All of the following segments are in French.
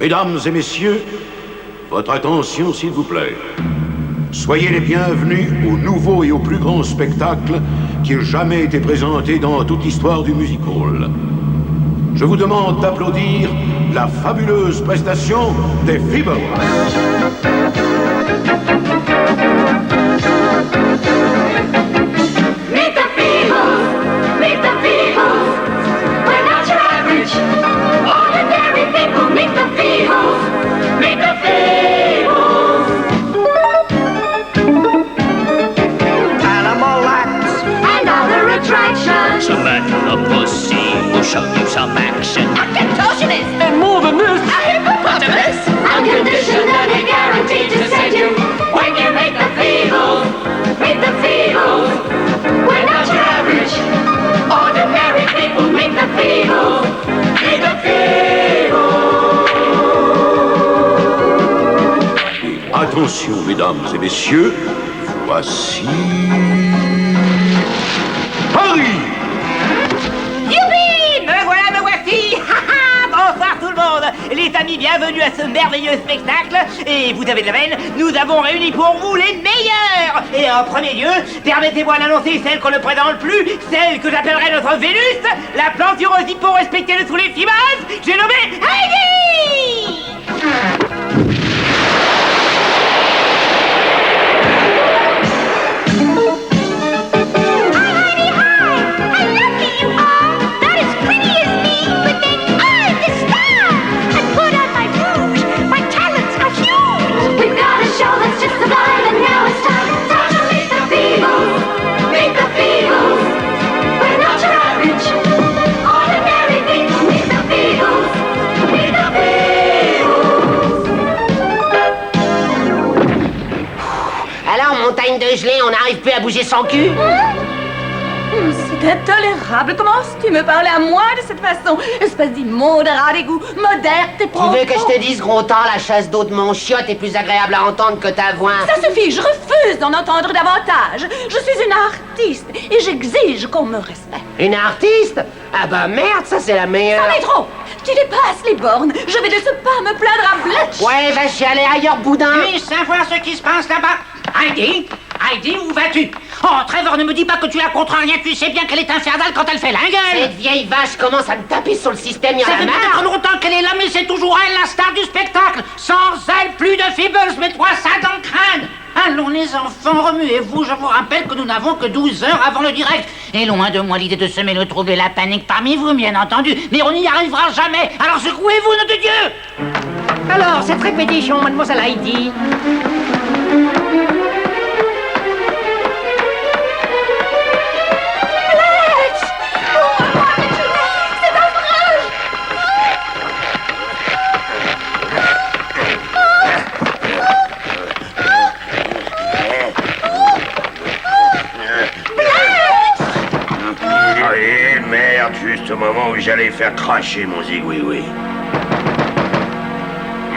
Mesdames et messieurs, votre attention s'il vous plaît. Soyez les bienvenus au nouveau et au plus grand spectacle qui ait jamais été présenté dans toute l'histoire du music hall. Je vous demande d'applaudir la fabuleuse prestation des Feebles. Show you some action. A contortionist! And more than this! A hippopotamus! On condition that we're guaranteed to send you when you meet the Feebles. Meet the Feebles. We're not your average, ordinary people. Meet the Feebles. Meet the Feebles. Attention, mesdames et messieurs, voici... Paris! Bonsoir tout le monde. Les amis, bienvenue à ce merveilleux spectacle. Et vous avez de la veine, nous avons réuni pour vous les meilleurs. Et en premier lieu, permettez-moi d'annoncer celle qu'on ne présente plus, celle que j'appellerai notre Vénus, la plantureuse hippo respectée de tous les fibas. J'ai nommé Heidi. Montagne de gelée, on n'arrive plus à bouger son cul. C'est intolérable. Comment tu me parles à moi de cette façon? Espèce d'immonde rat d'égout, moderne, t'es Tu veux que je te dise, gros temps, la chasse d'eau de mon chiotte est plus agréable à entendre que ta voix? Ça suffit, je refuse d'en entendre davantage. Je suis une artiste et j'exige qu'on me respecte. Une artiste? Ah bah merde, ça c'est la meilleure. Ça est trop. Tu dépasses les bornes. Je vais de ce pas me plaindre à Bletch. Ouais, va chialer ailleurs, boudin. Puis-je savoir ce qui se passe là-bas? Heidi, où vas-tu? Oh, Trevor, ne me dis pas que tu la contre rien. Tu sais bien qu'elle est infernale quand elle fait la gueule. Cette vieille vache commence à me taper sur le système, y'en Ça a fait marre. peut-être longtemps qu'elle est là, mais c'est toujours elle, la star du spectacle. Sans elle, plus de Feebles, mets-toi ça dans le crâne. Allons les enfants, remuez-vous, je vous rappelle que nous n'avons que 12 heures avant le direct. Et loin de moi l'idée de semer le trouble et la panique parmi vous, bien entendu. Mais on n'y arrivera jamais, alors secouez-vous, nom de Dieu. Alors, cette répétition, mademoiselle Heidi. Juste au moment où j'allais faire cracher mon zigouigoui.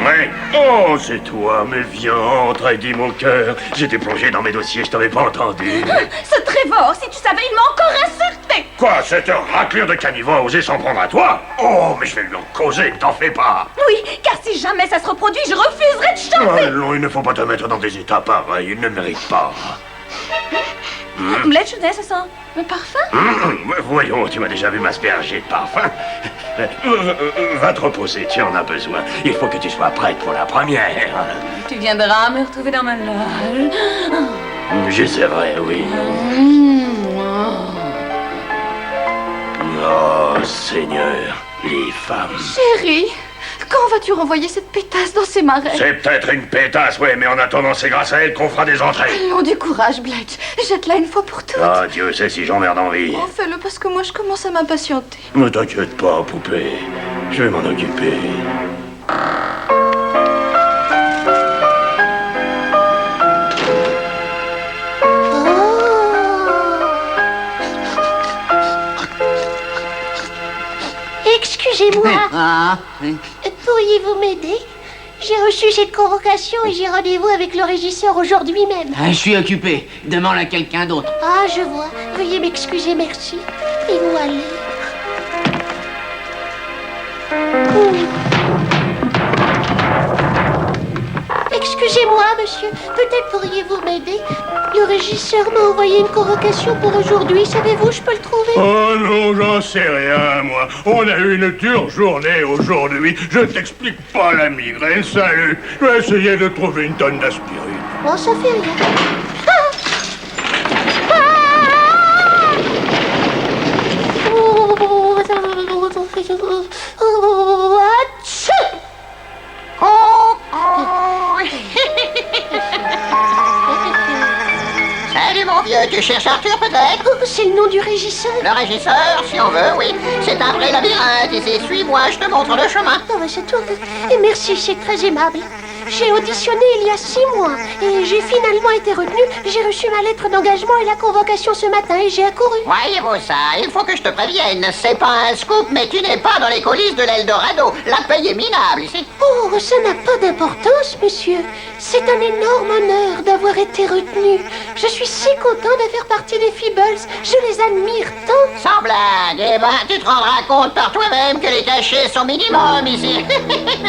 Ouais. Oh, c'est toi, mais viens, entre, Heidi, mon cœur. J'étais plongé dans mes dossiers, je t'avais pas entendu. Ce Trevor, si tu savais, il m'a encore insulté. Quoi, cette raclure de caniveau a osé s'en prendre à toi? Oh, mais je vais lui en causer, t'en fais pas. Oui, car si jamais ça se reproduit, je refuserai de chanter. Non, il ne faut pas te mettre dans des états pareils, il ne mérite pas. Bletch, ça sent le parfum? Voyons, tu m'as déjà vu m'asperger de parfum. Va te reposer, tu en as besoin. Il faut que tu sois prête pour la première. Tu viendras me retrouver dans ma loge. J'essaierai, oui. Oh, Seigneur, les femmes. Chérie, quand vas-tu renvoyer cette pétasse dans ses marais? C'est peut-être une pétasse, ouais, mais en attendant, c'est grâce à elle qu'on fera des entrées. Allons, du courage, Bletch. Jette-la une fois pour toutes. Ah, Dieu sait si j'emmerde en vie. Oh, fais-le parce que moi, je commence à m'impatienter. Ne t'inquiète pas, poupée. Je vais m'en occuper. Excusez-moi, pourriez-vous m'aider? J'ai reçu cette convocation et j'ai rendez-vous avec le régisseur aujourd'hui même. Je suis occupé. Demande à quelqu'un d'autre. Ah, je vois. Veuillez m'excuser, merci. Et où aller? Excusez-moi, monsieur. Peut-être pourriez-vous m'aider? Le régisseur m'a envoyé une convocation pour aujourd'hui. Savez-vous, je peux le trouver? Oh non, j'en sais rien, moi. On a eu une dure journée aujourd'hui. Je t'explique pas la migraine, salut. Je vais essayer de trouver une tonne d'aspirine. Oh, ça fait rien. Salut mon vieux, tu cherches Arthur peut-être? Oh, c'est le nom du régisseur. Le régisseur, si on veut, oui. C'est un vrai labyrinthe ici. Suis-moi, je te montre le chemin. Oh, bah, c'est tout. Et merci, c'est très aimable. J'ai auditionné il y a 6 mois et j'ai finalement été retenue. J'ai reçu ma lettre d'engagement et la convocation ce matin et j'ai accouru. Voyez-vous ça, il faut que je te prévienne. C'est pas un scoop, mais tu n'es pas dans les coulisses de l'Eldorado. La paye est minable ici. Oh, ça n'a pas d'importance, monsieur. C'est un énorme honneur d'avoir été retenue. Je suis si content de faire partie des Feebles. Je les admire tant. Sans blague, eh ben, tu te rendras compte par toi-même que les cachets sont minimum ici.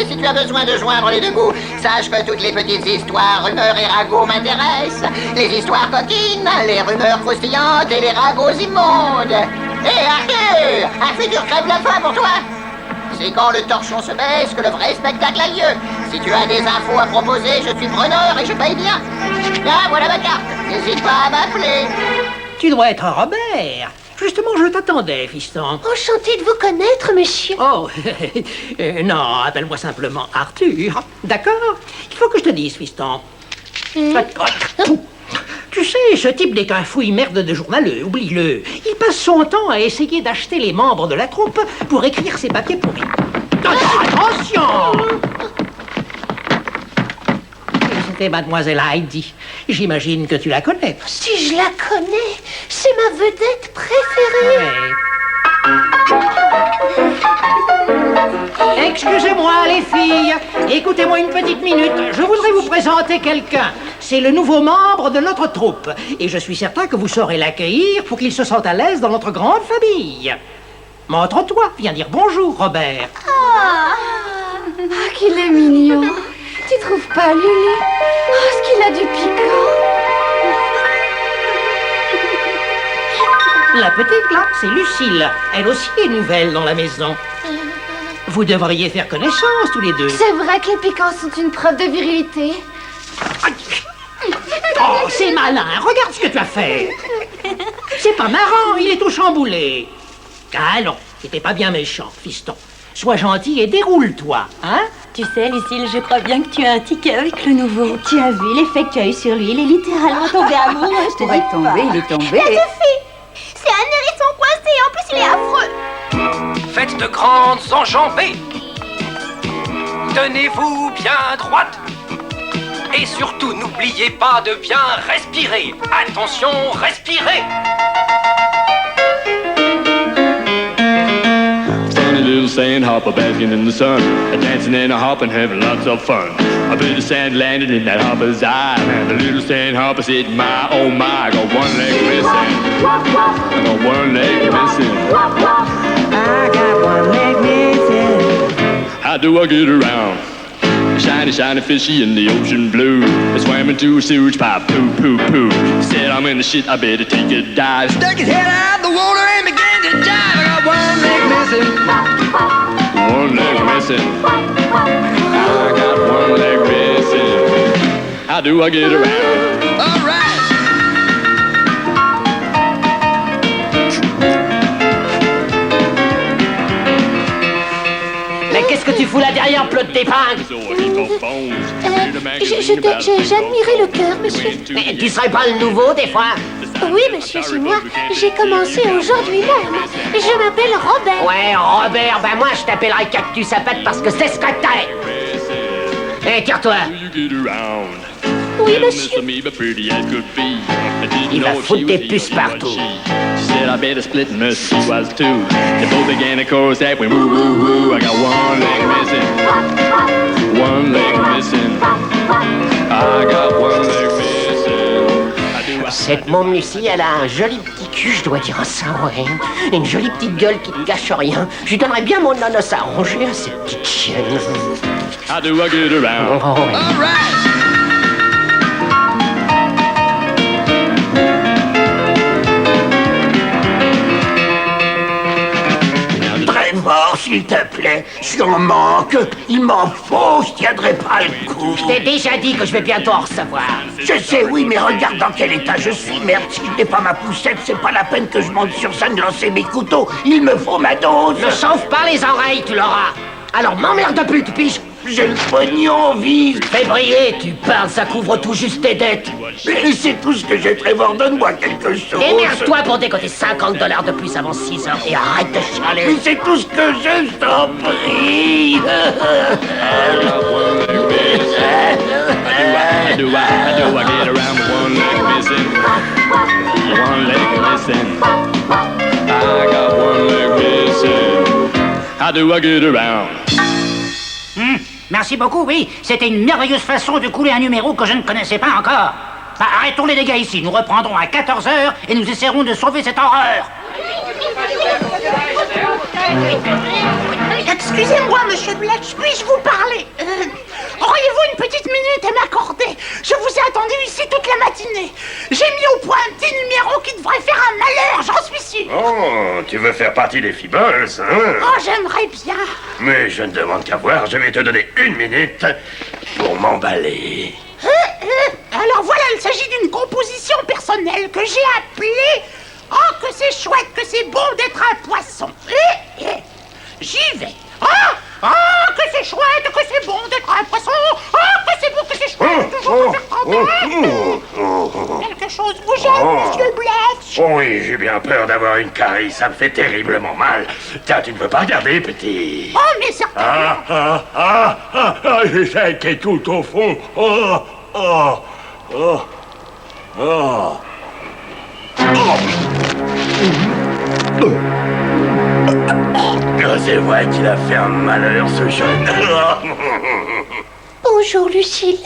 Si tu as besoin de joindre les deux bouts, sache que toutes les petites histoires, rumeurs et ragots m'intéressent. Les histoires coquines, les rumeurs croustillantes et les ragots immondes. Hé Arthur, un futur crève la faim pour toi. C'est quand le torchon se baisse que le vrai spectacle a lieu. Si tu as des infos à proposer, je suis preneur et je paye bien. Là, voilà ma carte. N'hésite pas à m'appeler. Tu dois être Robert. Justement, je t'attendais, fiston. Enchanté de vous connaître, monsieur. Oh, non, appelle-moi simplement Arthur. D'accord? Il faut que je te dise, fiston. Tu sais, ce type n'est qu'un fouille-merde de journaleux, oublie-le. Il passe son temps à essayer d'acheter les membres de la troupe pour écrire ses papiers pourris. Attention! C'était Mademoiselle Heidi. J'imagine que tu la connais. Si je la connais, c'est ma vedette préférée. Ouais. Excusez-moi, les filles. Écoutez-moi une petite minute. Je voudrais vous présenter quelqu'un. C'est le nouveau membre de notre troupe. Et je suis certain que vous saurez l'accueillir pour qu'il se sente à l'aise dans notre grande famille. Montre-toi. Viens dire bonjour, Robert. Ah, qu'il est mignon. Tu trouves pas, Lulu? Oh, ce qu'il a du piquant. La petite, là, c'est Lucille. Elle aussi est nouvelle dans la maison. Vous devriez faire connaissance, tous les deux. C'est vrai que les piquants sont une preuve de virilité. Oh, c'est malin. Regarde ce que tu as fait. C'est pas marrant, il est tout chamboulé. Allons, c'était pas bien méchant, fiston. Sois gentil et déroule-toi, hein? Tu sais, Lucille, je crois bien que tu as un ticket avec le nouveau. Tu as vu l'effet que tu as eu sur lui. Il est littéralement tombé amoureux, je te dis pas. Il est tombé. C'est un hérisson coincé, en plus il est affreux. Faites de grandes enjambées. Tenez-vous bien droite. Et surtout, n'oubliez pas de bien respirer. Attention, respirez. Funny little sandhopper basking in the sun, dancing and a hopping, having lots of fun. A bit of sand landed in that hopper's eye, and the little sandhopper said, my, oh my, I got one leg missing. I got one leg missing. I got one leg missing. How do I get around? Shiny, shiny fishy in the ocean blue. I swam into a sewage pipe, poo, poo, poo. Said I'm in the shit, I better take a dive. Stuck his head out the water and began to dive. I got one leg missing. One leg missing. I got one leg missing. How do I get around? All right. Mais qu'est-ce que tu fous là derrière, plot d'épingle? J'admirais le cœur, monsieur. Mais tu serais pas le nouveau, des fois? Oui, monsieur, c'est moi. J'ai commencé aujourd'hui même. Je m'appelle Robert. Ouais, Robert, ben moi je t'appellerai Cactus à pattes parce que c'est ce que t'es. Hé, tire-toi. Oui, monsieur. Il va foutre des puces partout. Said I better split and she was too. They both began a chorus that went woo woo woo. I got one leg missing. One leg missing. I got one leg missing. Cette môme Lucie, elle a un joli petit cul, je dois dire ça, ouais. Une jolie petite gueule qui ne cache rien. Je lui donnerais bien mon ananas à ronger à cette petite chienne. How do I get around? Oh, ouais. All right. s'il te plaît. Je suis en manque. Il m'en faut, je tiendrai pas le coup. Je t'ai déjà dit que je vais bientôt en recevoir. Je sais, oui, mais regarde dans quel état je suis. Merde, si je n'ai pas ma poussette, c'est pas la peine que je monte sur scène lancer mes couteaux. Il me faut ma dose. Ne chauffe pas les oreilles, tu l'auras. Alors m'emmerde plus, tu piges. J'ai le pognon, vive. Fais briller, tu parles, ça couvre tout juste tes dettes. Mais c'est tout ce que j'ai, Trevor. Donne-moi quelque chose. Émerde-toi pour décoter $50 de plus avant 6 heures et arrête de chialer. Mais c'est tout ce que j'ai, je t'en prie. How do I get around with one leg missing? One leg missing. I got one leg missing. How do I get around? Merci beaucoup, oui. C'était une merveilleuse façon de couler un numéro que je ne connaissais pas encore. Bah, arrêtons les dégâts ici. Nous reprendrons à 14h et nous essaierons de sauver cette horreur. Excusez-moi, monsieur Bletch, puis-je vous parler? Auriez-vous une petite minute à m'accorder? Je vous ai attendu ici toute la matinée. J'ai mis au point un petit numéro qui devrait faire un malheur, j'en suis sûr. Oh, tu veux faire partie des Feebles, hein? Oh, j'aimerais bien. Mais je ne demande qu'à voir, je vais te donner 1 minute pour m'emballer. Alors voilà, il s'agit d'une composition personnelle que j'ai appelée « Oh, que c'est chouette, que c'est bon d'être un poisson ». J'y vais. Oh, que c'est chouette, que c'est bon d'être un poisson. Oh, que c'est bon, que c'est chouette, toujours faire trembler. Quelque chose vous gêne, monsieur Bletch? Oh oui, j'ai bien peur d'avoir une carie, ça me fait terriblement mal. Tiens, tu ne veux pas regarder, petit? Oh, mais certainement. C'est celle qui est tout au fond. C'est vrai qu'il a fait un malheur, ce jeune. Bonjour, Lucille.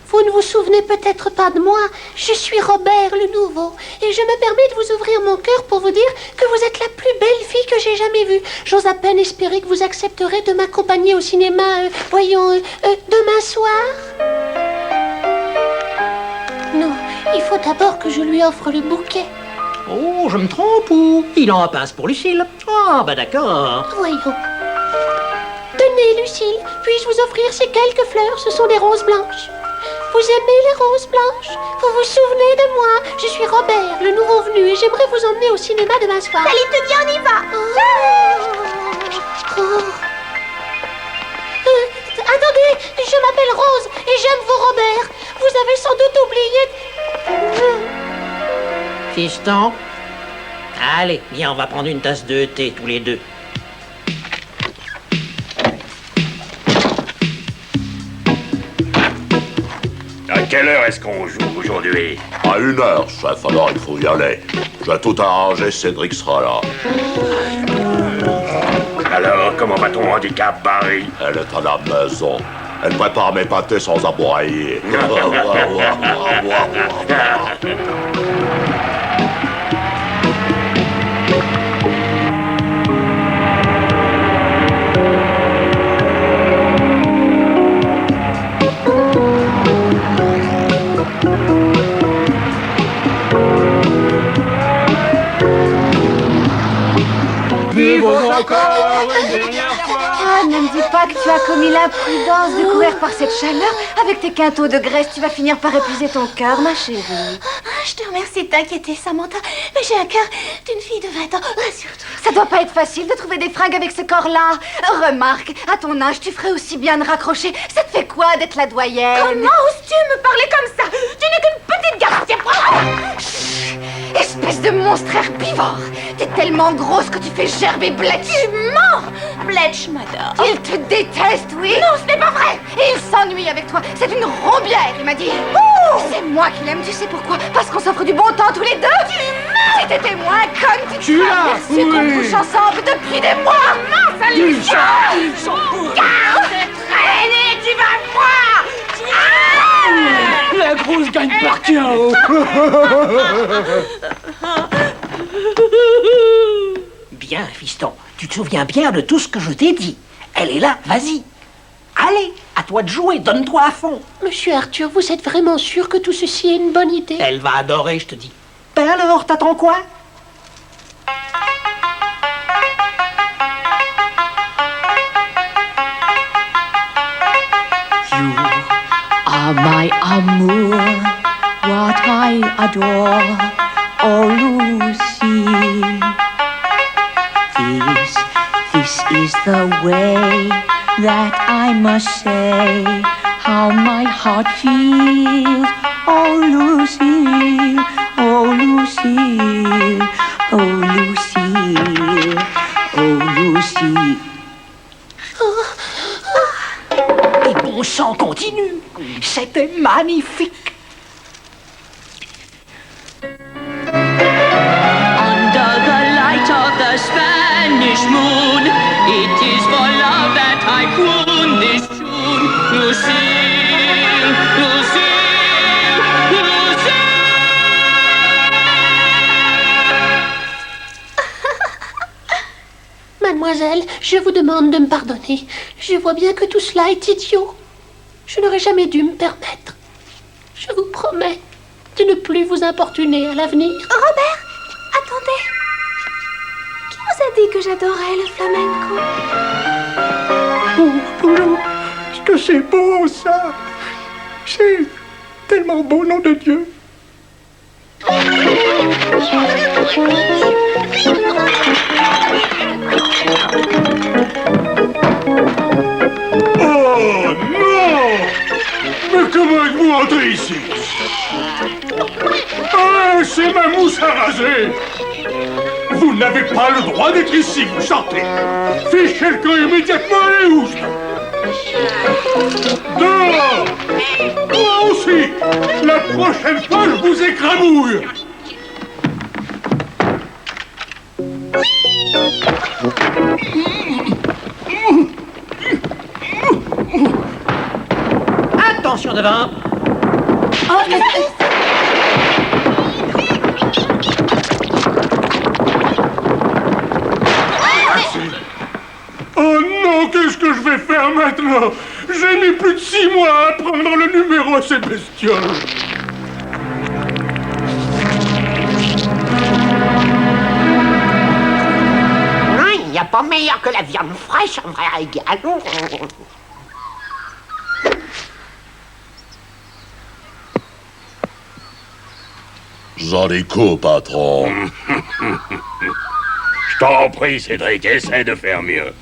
Vous ne vous souvenez peut-être pas de moi. Je suis Robert le Nouveau. Et je me permets de vous ouvrir mon cœur pour vous dire que vous êtes la plus belle fille que j'ai jamais vue. J'ose à peine espérer que vous accepterez de m'accompagner au cinéma, demain soir. Non, il faut d'abord que je lui offre le bouquet. Oh, je me trompe ou il en passe pour Lucille? Ah, bah d'accord. Voyons. Tenez, Lucille, puis-je vous offrir ces quelques fleurs? Ce sont des roses blanches. Vous aimez les roses blanches? Vous vous souvenez de moi? Je suis Robert, le nouveau venu, et j'aimerais vous emmener au cinéma demain soir. Allez, Tony, on y va. Attendez, je m'appelle Rose, et j'aime vous, Robert. Vous avez sans doute oublié... Fiston, allez, viens, on va prendre une tasse de thé tous les deux. À quelle heure est-ce qu'on joue aujourd'hui? À 1h, chef, alors il faut y aller. Je vais tout arranger, Cédric sera là. Alors, comment va ton handicap, Barry? Elle est à la maison. Elle prépare mes pâtés sans aboyer. Ah, ne me dis pas que tu as commis l'imprudence de courir par cette chaleur. Avec tes quintaux de graisse, tu vas finir par épuiser ton cœur, ma chérie. Je te remercie de t'inquiéter, Samantha, mais j'ai un cœur d'une fille de 20 ans. Rassure-toi. Ça doit pas être facile de trouver des fringues avec ce corps-là. Remarque, à ton âge, tu ferais aussi bien de raccrocher. Ça te fait quoi d'être la doyenne? Comment oses-tu me parler comme ça? Tu n'es qu'une petite garce. Espèce de monstre herbivore. T'es tellement grosse que tu fais gerber Bletch. Tu mens. Bletch m'adore. Il te déteste, oui? Non, ce n'est pas vrai. Et il s'ennuie avec toi. C'est une rombière, il m'a dit. C'est moi qui l'aime, tu sais pourquoi? Parce qu'on s'offre du bon temps tous les deux. Si t'étais moins conne, tu te serais su qu'on couche ensemble depuis des mois. Comment ça lui Garde, traîner, tu vas voir. La grosse gagne par KO. Bien, fiston, tu te souviens bien de tout ce que je t'ai dit. Elle est là, vas-y. Allez, à toi de jouer, donne-toi à fond. Monsieur Arthur, vous êtes vraiment sûr que tout ceci est une bonne idée? Elle va adorer, je te dis. Ben alors, t'attends quoi? adore. Oh, Lucy, this is the way that I must say how my heart feels. Oh, Lucille, oh, Lucille, oh, Lucille, oh, Lucille. Et bon sang continue. C'était magnifique. Under the light of the Spanish moon, it is for love that I croon this tune. Lucille, Lucille, Lucille. Mademoiselle, je vous demande de me pardonner. Je vois bien que tout cela est idiot. Je n'aurais jamais dû me permettre. Je vous promets de ne plus vous importuner à l'avenir. Robert, attendez. Qui vous a dit que j'adorais le flamenco? Oh, Polo, est-ce que c'est beau, ça? C'est tellement beau, nom de Dieu. Oh, non! Mais comment êtes-vous entré ici? Ah, c'est ma mousse à raser! Vous n'avez pas le droit d'être ici, vous sortez! Fichez le camp immédiatement, allez, oust! Dehors! Moi aussi! La prochaine fois, je vous écrabouille! Attention devant. Oh, mais... Oh non, qu'est-ce que je vais faire maintenant? J'ai mis plus de 6 mois à apprendre le numéro à ces bestioles. Il n'y a pas meilleur que la viande fraîche en vrai régal. Joli coup, patron. Je t'en prie, Cédric, essaie de faire mieux.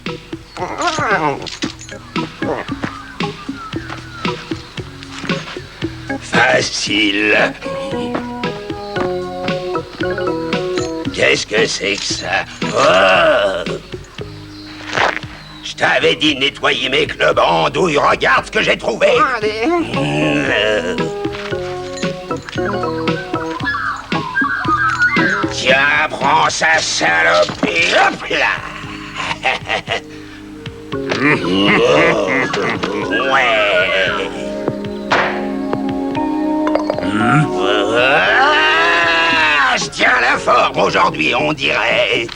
Facile. Qu'est-ce que c'est que ça? Oh! Je t'avais dit de nettoyer mes clubs en andouille. Regarde ce que j'ai trouvé. Tiens, prends ça, salopie. Hop là. Ouais. Je tiens la forme aujourd'hui, on dirait.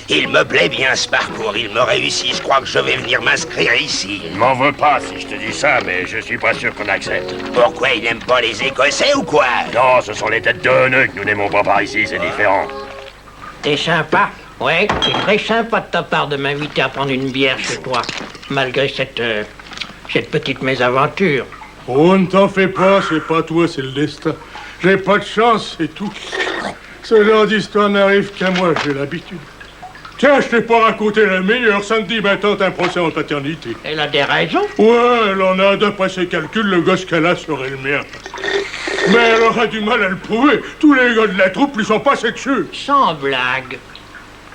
Il me plaît bien ce parcours, il me réussit. Je crois que je vais venir m'inscrire ici. Je m'en veux pas si je te dis ça, mais je suis pas sûr qu'on accepte. Pourquoi, il n'aime pas les Écossais ou quoi? Non, ce sont les têtes de nœuds que nous n'aimons pas par ici, c'est différent. T'es sympa. Ouais, c'est très sympa de ta part de m'inviter à prendre une bière chez toi, malgré cette petite mésaventure. Oh, ne t'en fais pas, c'est pas toi, c'est le destin. J'ai pas de chance, c'est tout. Ce genre d'histoire n'arrive qu'à moi, j'ai l'habitude. Tiens, je t'ai pas raconté la meilleure. Samedi, ma tante a un procès en paternité. Elle a des raisons? Ouais, elle en a. D'après ses calculs, le gosse qu'elle a serait le mien. Mais elle aura du mal à le prouver. Tous les gars de la troupe lui sont passés dessus. Sans blague.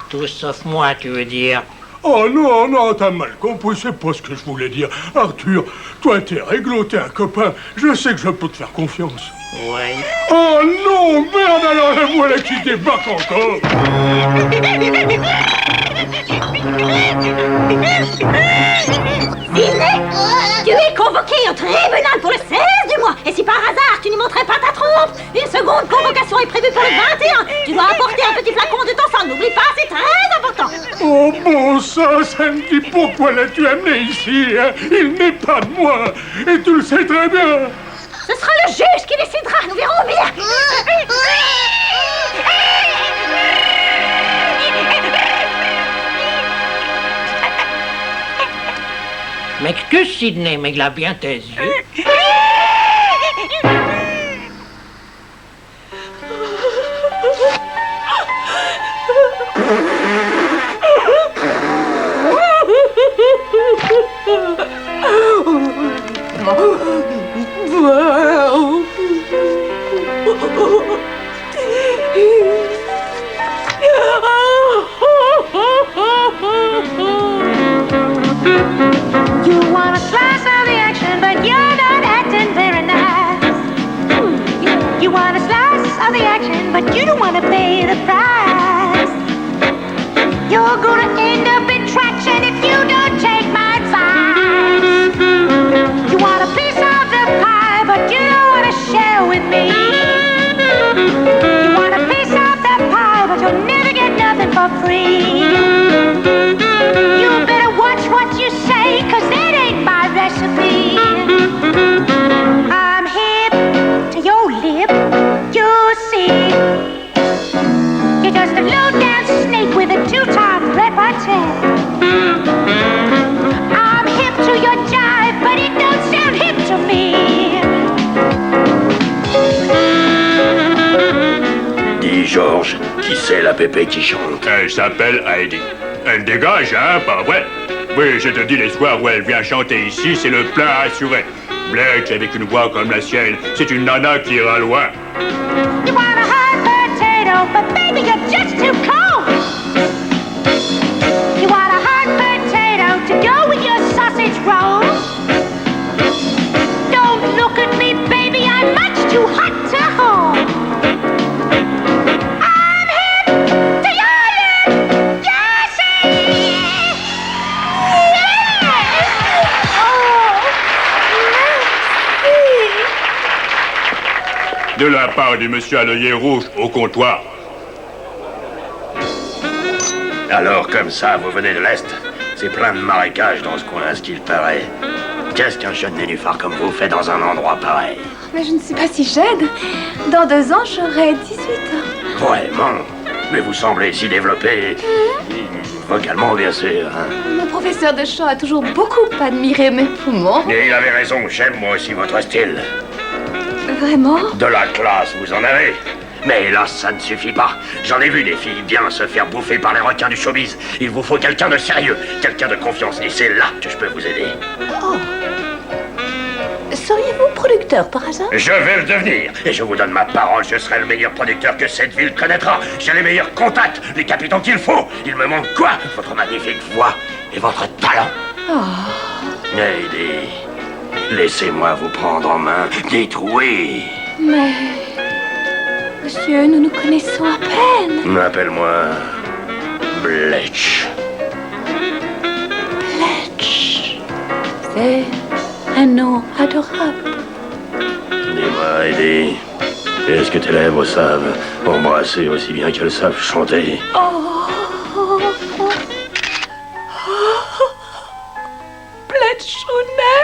Tous sauf moi, tu veux dire? Oh non, non, t'as mal compris, c'est pas ce que je voulais dire. Arthur, toi t'es réglo, t'es un copain. Je sais que je peux te faire confiance. Ouais. Oh non, merde, alors la voilà qui débarque encore. Tu es convoqué au tribunal pour le 16 du mois. Et si par hasard tu n'y montrais pas ta trompe, une seconde convocation est prévue pour le 21. Tu dois apporter un petit flacon de ton sang. N'oublie pas, c'est très important. Oh bon sang, Sandy, pourquoi l'as-tu amené ici, hein? Il n'est pas de moi. Et tu le sais très bien. Ce sera le juge qui décidera. Nous verrons bien. M'excuse, Sidney, mais il a bien tes yeux. You want a slice of the action, but you're not acting very nice. You want a slice of the action, but you don't want to pay the price. You're gonna end up in traction if you don't take my advice. You want a piece of the pie, but you don't want to share with me. You want a piece of the pie, but you'll never get nothing for free. You better watch what you say, 'cause that ain't my recipe. I'm hip to your lip, you see. You're just a low-down snake with a two-time repartee. I'm hip to your jive, but it don't sound hip to me. Dis, Georges, qui c'est la pépé qui chante? Elle s'appelle Heidi. Elle dégage, hein, pas vrai? Oui, je te dis, les soirs où elle vient chanter ici, c'est le plein assuré. Bletch, avec une voix comme la sienne, c'est une nana qui ira loin. You want a hot potato, but baby, you're just too cold. You want a hot potato to go with your sausage roll. Don't look at me, baby, I'm much too hot to hold. I'm hip to your lip, you see. De la part du monsieur à l'œillet rouge, au comptoir. Alors, comme ça, vous venez de l'Est? C'est plein de marécages dans ce coin, à ce qu'il paraît. Qu'est-ce qu'un jeune nénuphar comme vous fait dans un endroit pareil? Mais je ne suis pas si jeune. Dans 2 ans, j'aurai 18 ans. Vraiment? Mais vous semblez si développé. Vocalement, bien sûr. Hein? Mon professeur de chant a toujours beaucoup admiré mes poumons. Et il avait raison, j'aime moi aussi votre style. Vraiment? De la classe, vous en avez. Mais hélas, ça ne suffit pas. J'en ai vu des filles bien se faire bouffer par les requins du showbiz. Il vous faut quelqu'un de sérieux, quelqu'un de confiance. Et c'est là que je peux vous aider. Oh. Seriez-vous producteur par hasard? Je vais le devenir. Et je vous donne ma parole, je serai le meilleur producteur que cette ville connaîtra. J'ai les meilleurs contacts, les capitaux qu'il faut. Il me manque quoi? Votre magnifique voix et votre talent. Oh. Heidi, laissez-moi vous prendre en main. Dites oui. Mais... Monsieur, nous nous connaissons à peine. Appelle-moi Bletch. Bletch. C'est un nom adorable. Dis-moi, Heidi, est-ce que tes lèvres savent embrasser aussi bien qu'elles savent chanter? Oh. Bletchounet.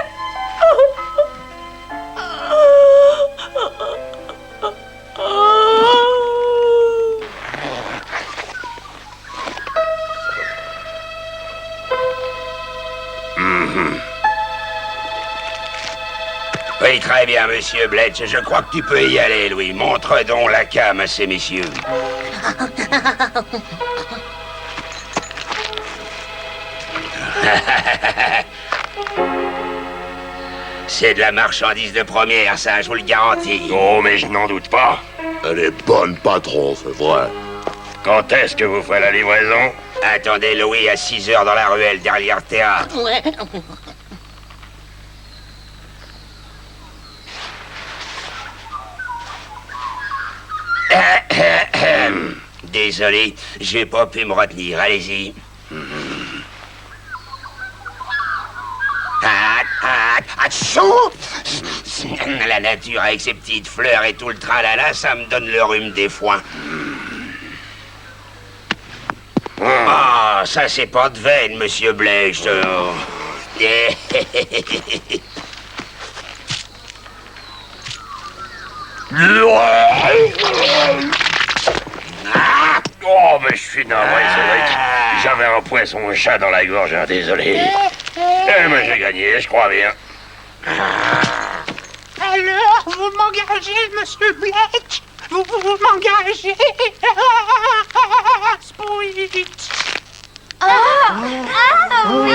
Oui, très bien, monsieur Bletch. Je crois que tu peux y aller, Louis. Montre donc la cam à ces messieurs. C'est de la marchandise de première, ça, je vous le garantis. Oh, mais je n'en doute pas. Elle est bonne, patron, c'est vrai. Quand est-ce que vous ferez la livraison? Attendez Louis à 6 heures dans la ruelle derrière le théâtre. Ouais. Désolé, j'ai pas pu me retenir. Allez-y. La nature avec ses petites fleurs et tout le tralala, ça me donne le rhume des foins. Ah, ça c'est pas de veine, monsieur Bletch. Oh, mais je suis navré, c'est vrai que j'avais un poisson-chat dans la gorge, hein, désolé. Eh, mais j'ai gagné, je crois bien. Alors, vous m'engagez, monsieur Bletch? Vous m'engagez? Sweet. Ah, oui.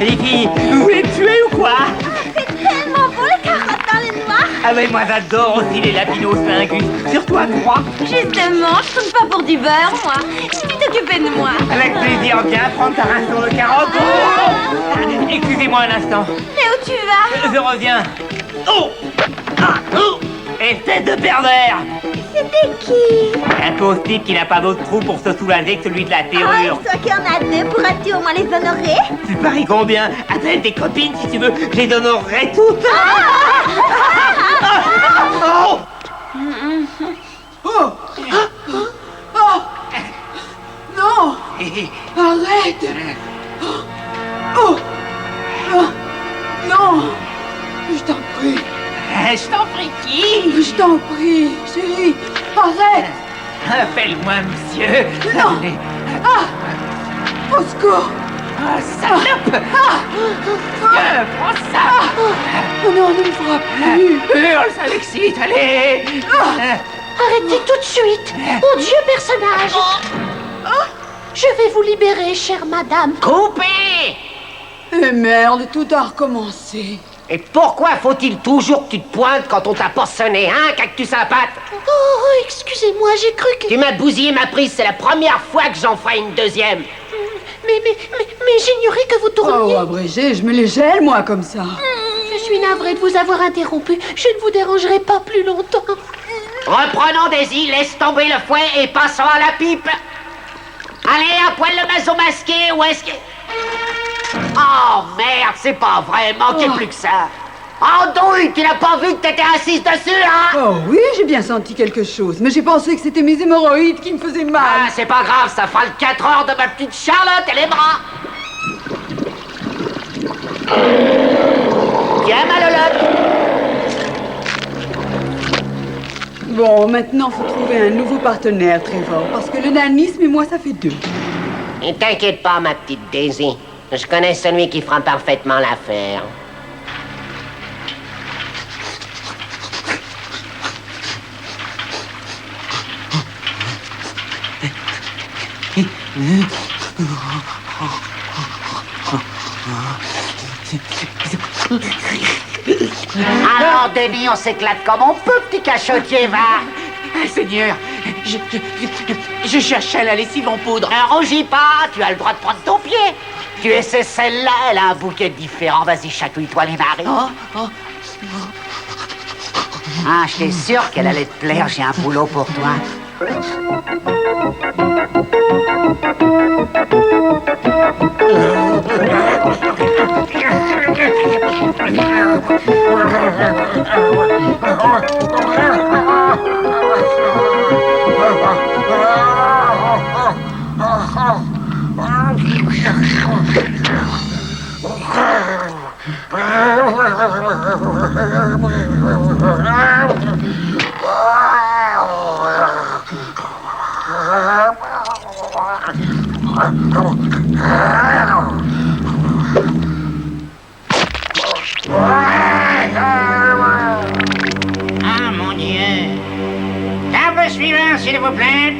Les filles, vous voulez me tuer ou quoi? C'est tellement beau les carottes dans les noix. Ah ouais, moi j'adore aussi les lapinos-lingus. Surtout à 3. Justement, je tourne pas pour du beurre, moi. Tu t'occupais de moi. Avec plaisir, viens prendre ta ration de carottes. Oh, excusez-moi un instant. Mais où tu vas? Je reviens. Oh, oh. Espèce de pervers! C'était qui? Un pauvre type qui n'a pas d'autre trou pour se soulager que celui de la Ah, serrure. toi qui en as deux, pourras-tu au moins les honorer? Tu paries combien? Appelle tes copines si tu veux, je les honorerai toutes! Oh! Oh! Oh! Non! Arrête! Oh! Oh! Non! Je t'en prie! Je t'en prie qui? Je t'en prie, chérie! Arrête! Appelle-moi monsieur! Non! Ah! Au secours! Ah, salope! Prends ça! Oh non, ne me frappe plus! Hurle, ça l'excite, allez! Arrêtez tout de suite! Mon Dieu, personnage! Je vais vous libérer, chère madame. Coupez! Eh merde, tout a recommencé. Et pourquoi faut-il toujours que tu te pointes quand on t'a pas sonné, hein, cactus à pattes? Oh, excusez-moi, j'ai cru que... Tu m'as bousillé ma prise, c'est la première fois que j'en ferai une deuxième. Mais j'ignorais que vous tourniez. Oh, abrégé, je me les gèle, moi, comme ça. Je suis navrée de vous avoir interrompu. Je ne vous dérangerai pas plus longtemps. Reprenons Daisy, laisse tomber le fouet et passons à la pipe. Allez, à poil le maso masqué, où est-ce que... Oh merde, c'est pas vrai, manquait plus que ça. Andouille, tu n'as pas vu que t'étais assise dessus, hein? Oh oui, j'ai bien senti quelque chose, mais j'ai pensé que c'était mes hémorroïdes qui me faisaient mal. Ah, c'est pas grave, ça fera le 4 heures de ma petite Charlotte et les bras. Tiens, ma lolotte. Bon, maintenant, faut trouver un nouveau partenaire, Trevor, parce que le nanisme et moi, ça fait 2. Ne t'inquiète pas, ma petite Daisy. Je connais celui qui fera parfaitement l'affaire. Alors, Denis, on s'éclate comme on peut, petit cachotier, va. Seigneur, je cherchais la lessive en poudre. Ne rougis pas, tu as le droit de prendre ton pied. Tu essaies celle-là, elle a un bouquet différent. Vas-y, chatouille-toi les marées. Ah, j'étais sûr qu'elle allait te plaire, j'ai un boulot pour toi. Ah, mon Dieu. Table suivante, s'il vous plaît.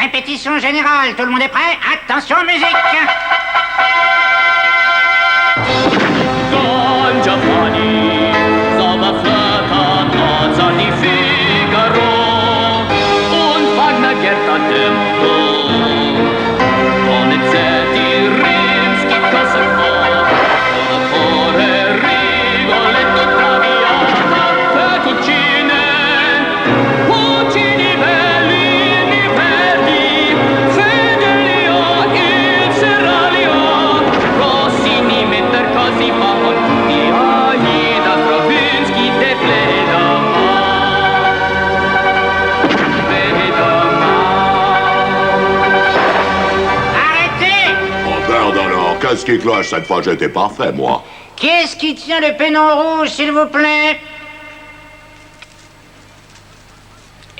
Répétition générale, tout le monde est prêt? Attention, musique! Ganja Fanny, Sommerflattern, Mozart, die Figaro und Wagner, Gerda Tempo. Donizetti, Rimsky-Korsakov, Ore, Rigoletto, Traviata, Fettuccine, Puccini, Bellini, Verdi, Fidelio, il Serralio, Rossini, Metterkosi, Pavarotti, Aida, Stravinsky, De Arrêtez! Oh, merde alors, qu'est-ce qui cloche cette fois? J'étais parfait, moi. Qui est-ce qui tient le pénon rouge, s'il vous plaît?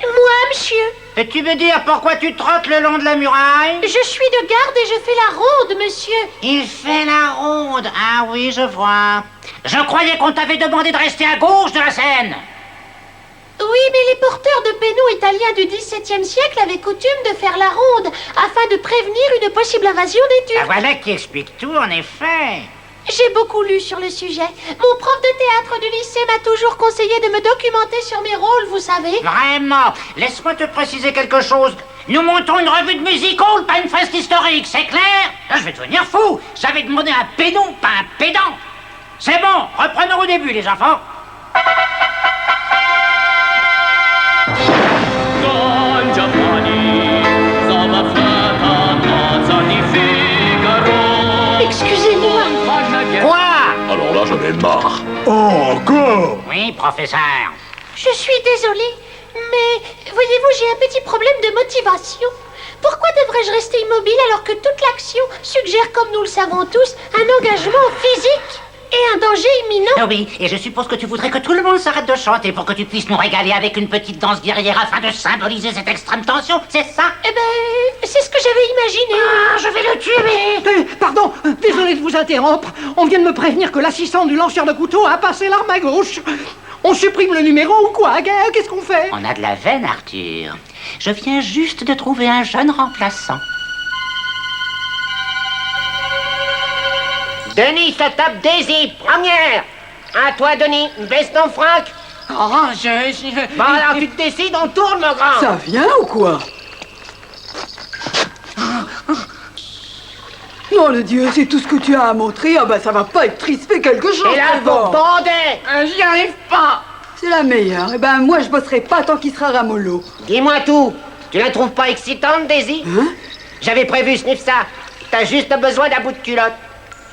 Moi, monsieur. Et tu veux dire pourquoi tu trottes le long de la muraille? Je suis de garde et je fais la ronde, monsieur. Il fait la ronde. Ah oui, je vois. Je croyais qu'on t'avait demandé de rester à gauche de la scène. Oui, mais les porteurs de pénaux italiens du XVIIe siècle avaient coutume de faire la ronde afin de prévenir une possible invasion des Turcs. Ah, voilà qui explique tout, en effet. J'ai beaucoup lu sur le sujet. Mon prof de théâtre du lycée m'a toujours conseillé de me documenter sur mes rôles, vous savez. Vraiment. Laisse-moi te préciser quelque chose. Nous montons une revue de music hall, pas une fresque historique, c'est clair? Là, je vais devenir fou. J'avais demandé un pénon, pas un pédant. C'est bon, reprenons au début, les enfants. Excusez-moi. Quoi? Alors là, j'en ai marre. Oh, encore? Oui, professeur. Je suis désolée, mais voyez-vous, j'ai un petit problème de motivation. Pourquoi devrais-je rester immobile alors que toute l'action suggère, comme nous le savons tous, un engagement physique et un danger imminent? Ah oui, et je suppose que tu voudrais que tout le monde s'arrête de chanter pour que tu puisses nous régaler avec une petite danse guerrière afin de symboliser cette extrême tension, c'est ça? Eh ben, c'est ce que j'avais imaginé. Ah, je vais le tuer. Pardon, désolé de vous interrompre. On vient de me prévenir que l'assistant du lanceur de couteau a passé l'arme à gauche. On supprime le numéro ou quoi? Qu'est-ce qu'on fait? On a de la veine, Arthur. Je viens juste de trouver un jeune remplaçant. Denis se tape Daisy, première. À toi, Denis, baisse ton frac. Oh, Bon, alors tu te décides, on tourne, mon grand. Ça vient ou quoi? Non, le Dieu, c'est tout ce que tu as à montrer. Ah bah ça va pas être triste, fais quelque chose. Et là, Trevor. faut bander. J'y arrive pas. C'est la meilleure. Eh ben moi je bosserai pas tant qu'il sera ramollo. Dis-moi tout. Tu la trouves pas excitante, Daisy? Hein? J'avais prévu sniffer ça. T'as juste besoin d'un bout de culotte.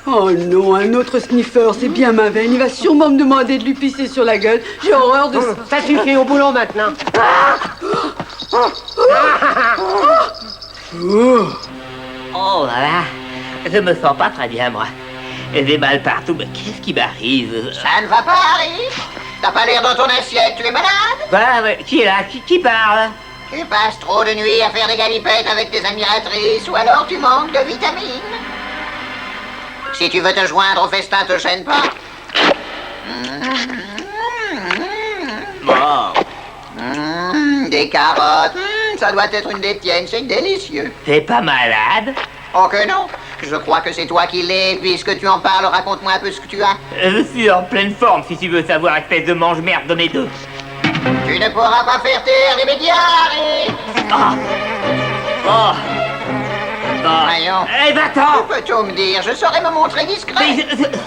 Oh non, un autre sniffer, c'est bien ma veine. Il va sûrement me demander de lui pisser sur la gueule. J'ai horreur de ça. Ça suffit, au boulot maintenant. Oh là là, je me sens pas très bien, moi. J'ai mal partout, mais qu'est-ce qui m'arrive? Ça ne va pas, Harry? T'as pas l'air dans ton assiette, tu es malade? Bah, qui est là? Qui parle? Tu passes trop de nuits à faire des galipettes avec tes admiratrices, ou alors tu manques de vitamines. Si tu veux te joindre au festin, te gêne pas. Bon. Des carottes, ça doit être une des tiennes, c'est délicieux. T'es pas malade? Oh que non, je crois que c'est toi qui l'es, puisque tu en parles, raconte-moi un peu ce que tu as. Je suis en pleine forme, si tu veux savoir, espèce de mange-merde de mes deux. Tu ne pourras pas faire taire les médias, Harry. Oh. Voyons. Eh, va-t'en! Peux-tu me dire, je saurais me montrer discret. Mais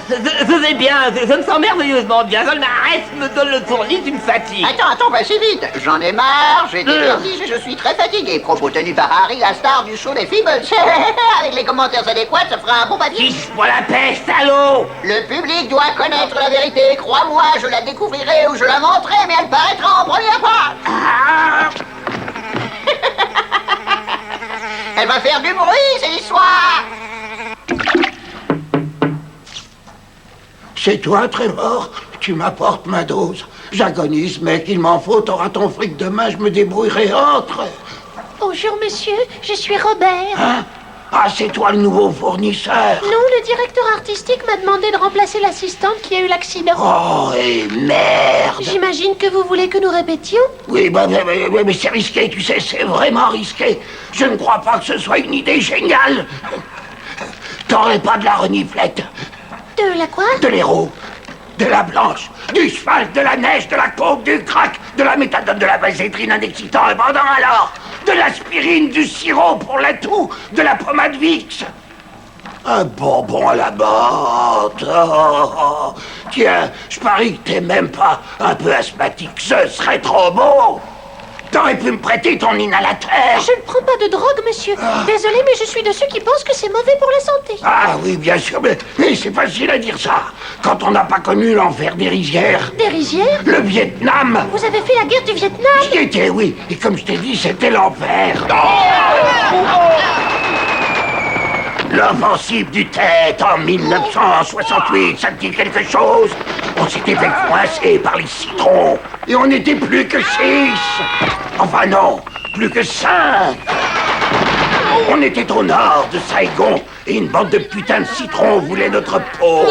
je vais bien, je me sens merveilleusement bien. Je m'arrête, me donne le tournis, tu me fatigues. Attends, pas si vite. J'en ai marre, j'ai des vertiges et je suis très fatigué. Propos tenus par Harry, la star du show des Feebles. Avec les commentaires adéquats, ça fera un bon papier. Fiche pour la paix, salaud! Le public doit connaître la vérité. Crois-moi, je la découvrirai ou je l'inventerai, mais elle paraîtra en première page. Elle va faire du bruit, c'est l'histoire. C'est toi, Trevor? Tu m'apportes ma dose. J'agonise, mec, il m'en faut. T'auras ton fric demain, je me débrouillerai autre. Bonjour, monsieur, je suis Robert. Hein? Ah, c'est toi le nouveau fournisseur? Non, le directeur artistique m'a demandé de remplacer l'assistante qui a eu l'accident. Oh, et merde! J'imagine que vous voulez que nous répétions? Oui, mais c'est risqué, tu sais, c'est vraiment risqué. Je ne crois pas que ce soit une idée géniale. T'aurais pas de la reniflette? De la quoi? De l'héros, de la blanche, du cheval, de la neige, de la coke, du crack, de la méthadone, de la vasétrine, un excitant et pendant alors, de l'aspirine, du sirop pour la toux, de la pommade Vicks. Un bonbon à la menthe. Oh. Tiens, je parie que t'es même pas un peu asthmatique. Ce serait trop beau. T'aurais pu me prêter ton inhalateur. Je ne prends pas de drogue, monsieur. Désolé, mais je suis de ceux qui pensent que c'est mauvais pour la santé. Ah oui, bien sûr, mais c'est facile à dire ça. Quand on n'a pas connu l'enfer des rizières. Des rizières? Le Vietnam. Vous avez fait la guerre du Vietnam? J'y étais, oui. Et comme je t'ai dit, c'était l'enfer. L'offensive du Tête en 1968, ça te dit quelque chose? On s'était fait coincer par les citrons. Et on n'était plus que 6. Enfin non, plus que 5. On était au nord de Saigon et une bande de putains de citrons voulait notre peau.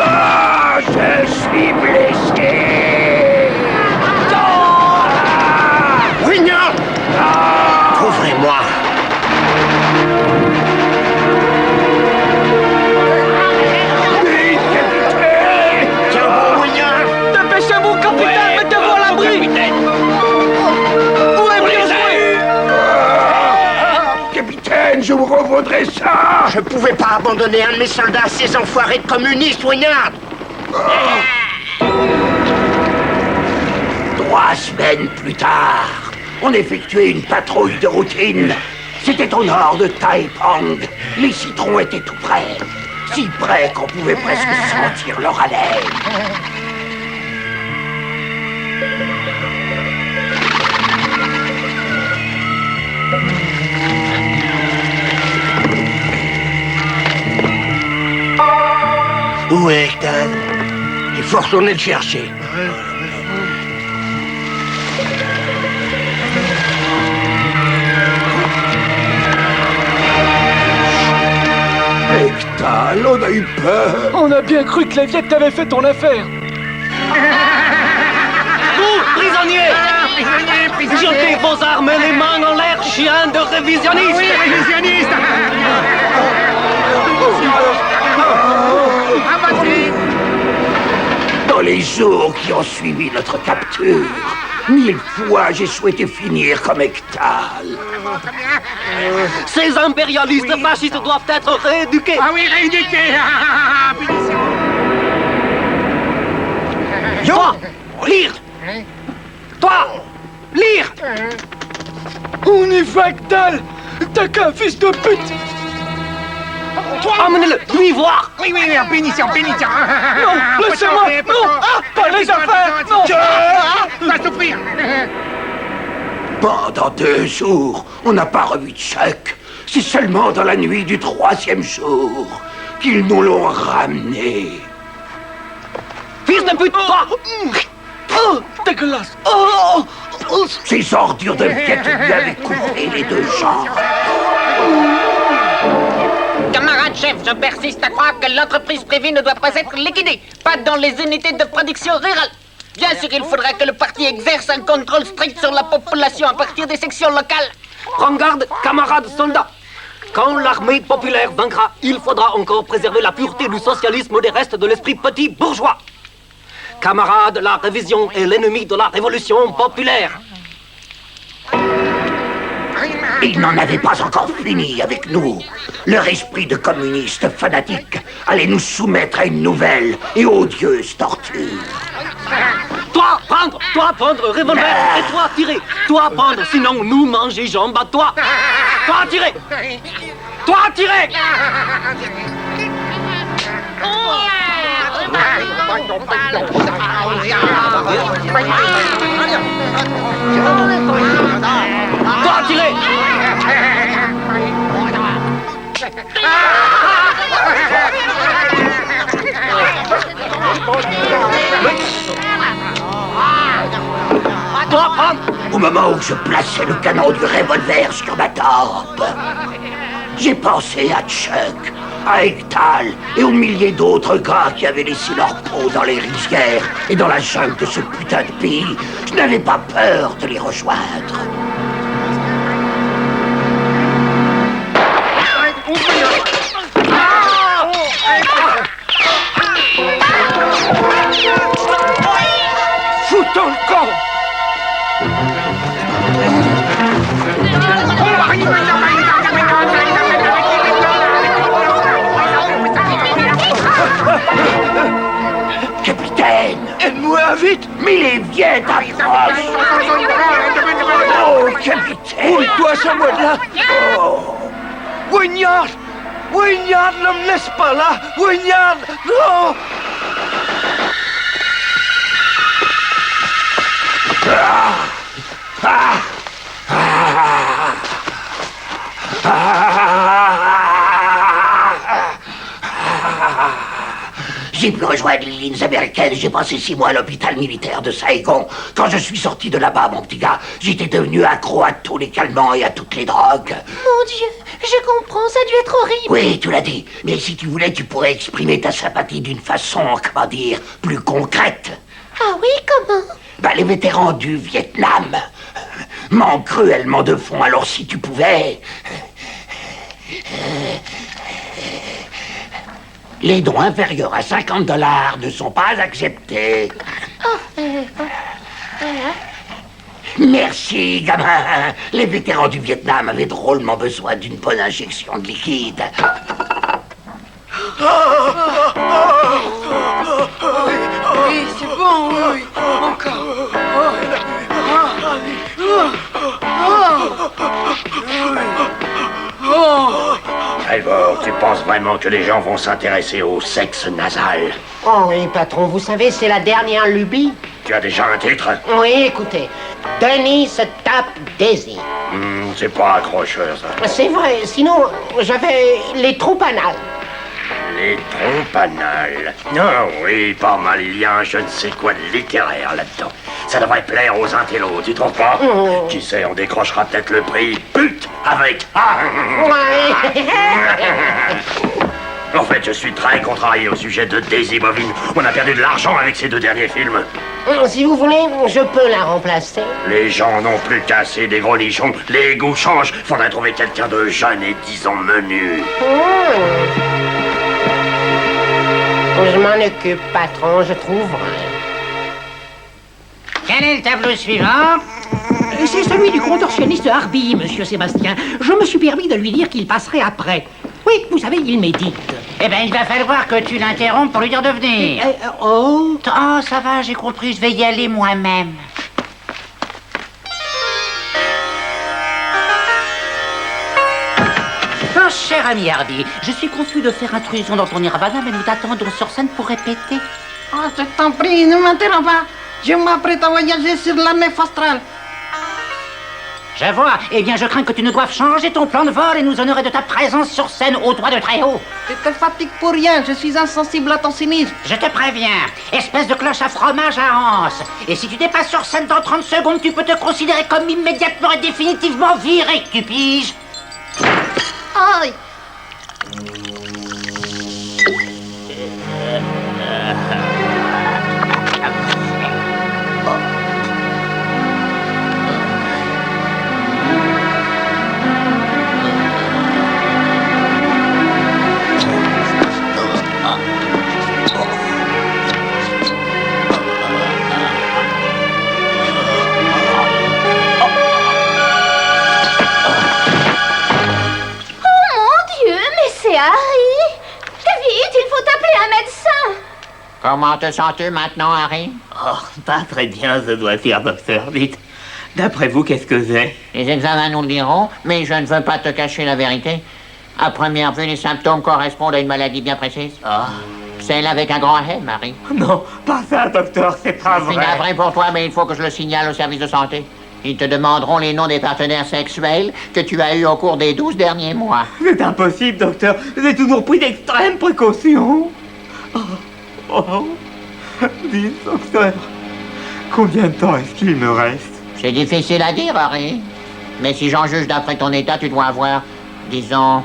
Ah, je suis blessé. Wignard! Couvrez-moi. Tiens bon, Wignard! Dépêchez-vous, capitaine, mettez-vous à l'abri. Où est bien joué? Capitaine, je vous revaudrai ça. Je pouvais pas abandonner un de mes soldats à ces enfoirés de communistes, Wignard! 3 semaines plus tard, on effectuait une patrouille de routine. C'était au nord de Taipang. Les citrons étaient tout près. Si près qu'on pouvait presque sentir leur haleine. Où est Hector? Il faut retourner le chercher. Hectal, on a eu peur. On a bien cru que les Viettes t'avaient fait ton affaire. Vous, prisonniers! Jetez vos armes et les mains en l'air, chien de révisionniste! Oui, révisionniste! Dans les jours qui ont suivi notre capture, 1000 fois j'ai souhaité finir comme Hectal. Ces impérialistes fascistes doivent être rééduqués! Ah oui, rééduqués! Toi, lire! Toi, lire! On y va que dalle! T'as qu'un fils de pute! Toi, emmenez-le, lui voir! Oui, oui, en pénition, pénition! Non, laissez-moi! Non! Ah, pas les affaires! Non! Va souffrir! Pendant 2 jours, on n'a pas revu Chuck. C'est seulement dans la nuit du 3e jour qu'ils nous l'ont ramené. Fils de pute, toi! Oh, dégueulasse! Oh! Ces ordures de viettes lui avaient coupé les 2 jambes. Camarade chef, je persiste à croire que l'entreprise privée ne doit pas être liquidée. Pas dans les unités de production rurale. Bien sûr, il faudra que le parti exerce un contrôle strict sur la population à partir des sections locales. Prends garde, camarades soldats! Quand l'armée populaire vaincra, il faudra encore préserver la pureté du socialisme des restes de l'esprit petit bourgeois. Camarades, la révision est l'ennemi de la révolution populaire. Ils n'en avaient pas encore fini avec nous. Leur esprit de communiste fanatique allait nous soumettre à une nouvelle et odieuse torture. Toi, prendre revolver, et toi, tirer. Toi, prendre, sinon nous manger jambes à toi. Toi, tirer. Toi, tirer. Toi, tirer. Toi, prendre. Au moment où je plaçais le canon du revolver sur ma tempe, j'ai pensé à Chuck, à Hectal et aux milliers d'autres gars qui avaient laissé leur peau dans les rizières et dans la jungle de ce putain de pays. Je n'avais pas peur de les rejoindre. Foutons le camp. Capitaine! Aide-moi vite! Mais les Viettes approchent! Oh, capitaine! Ouvre-toi, moi de là! Oh. Wignard! Wignard, ne me laisse pas là! Wignard! Non! J'ai pu rejoindre les lignes américaines, j'ai passé 6 mois à l'hôpital militaire de Saigon. Quand je suis sorti de là-bas, mon petit gars, j'étais devenu accro à tous les calmants et à toutes les drogues. Mon Dieu, je comprends, ça a dû être horrible. Oui, tu l'as dit. Mais si tu voulais, tu pourrais exprimer ta sympathie d'une façon, comment dire, plus concrète. Ah oui, comment? Bah, les vétérans du Vietnam manquent cruellement de fonds, alors si tu pouvais... Les dons inférieurs à 50 $ ne sont pas acceptés. Voilà. Merci, gamin. Les vétérans du Vietnam avaient drôlement besoin d'une bonne injection de liquide. Oui, c'est bon, oui. Encore. Trevor, tu penses vraiment que les gens vont s'intéresser au sexe nasal? Oh oui, patron, vous savez, c'est la dernière lubie. Tu as déjà un titre? Oui, écoutez. Denis se tape Daisy. C'est pas accrocheur, ça. C'est vrai, sinon, j'avais les troupes anales. Les trompes anales. Ah oui, pas mal. Il y a un je ne sais quoi de littéraire là-dedans. Ça devrait plaire aux intellos, tu trouves pas? Qui sait, on décrochera peut-être le prix pute avec. Ouais. En fait, je suis très contrarié au sujet de Daisy Bovine. On a perdu de l'argent avec ces 2 derniers films. Si vous voulez, je peux la remplacer. Les gens n'ont plus qu'assez des gros nichons. Les goûts changent. Faudrait trouver quelqu'un de jeune et disons menu. Je m'en occupe, patron, je trouverai. Quel est le tableau suivant? C'est celui du contorsionniste Harby, monsieur Sébastien. Je me suis permis de lui dire qu'il passerait après. Oui, vous savez, il médite. Eh bien, il va falloir que tu l'interrompes pour lui dire de venir. Oh, ça va, j'ai compris, je vais y aller moi-même. Oh, cher ami Hardy, je suis confus de faire intrusion dans ton nirvana, mais nous t'attendons sur scène pour répéter. Oh, je t'en prie, ne m'interromps pas. Je m'apprête à voyager sur la nef astrale. Je vois. Eh bien, je crains que tu ne doives changer ton plan de vol et nous honorer de ta présence sur scène au doigt de très haut. Tu te fatigues pour rien, je suis insensible à ton cynisme. Je te préviens, espèce de cloche à fromage à anse. Et si tu dépasses sur scène dans 30 secondes, tu peux te considérer comme immédiatement et définitivement viré, tu piges? Aïe. Comment te sens-tu maintenant, Harry? Oh, pas très bien, je dois dire, docteur. Dites, d'après vous, qu'est-ce que j'ai? Les examens nous le diront, mais je ne veux pas te cacher la vérité. À première vue, les symptômes correspondent à une maladie bien précise. Celle avec un grand M, Harry. Non, pas ça, docteur, c'est pas vrai. C'est navré pour toi, mais il faut que je le signale au service de santé. Ils te demanderont les noms des partenaires sexuels que tu as eus au cours des 12 derniers mois. C'est impossible, docteur. J'ai toujours pris d'extrêmes précautions. Dites, docteur, combien de temps est-ce qu'il me reste? C'est difficile à dire, Harry. Mais si j'en juge d'après ton état, tu dois avoir, disons,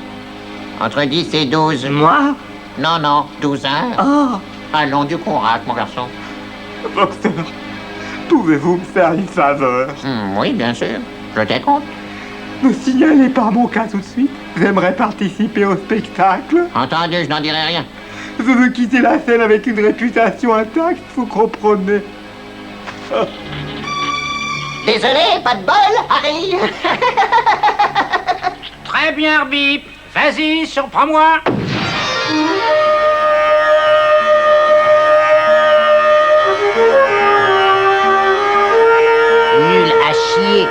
entre 10 et 12... Moi? Non, 12 heures. Allons, du courage, mon garçon. Docteur, pouvez-vous me faire une faveur? Oui, bien sûr. Je t'écoute. Me signalez par mon cas tout de suite. J'aimerais participer au spectacle. Entendu, je n'en dirai rien. Je veux quitter la scène avec une réputation intacte, vous comprenez. Désolé, pas de bol, Harry. Très bien, Herbie. Vas-y, surprends-moi. Nul à chier.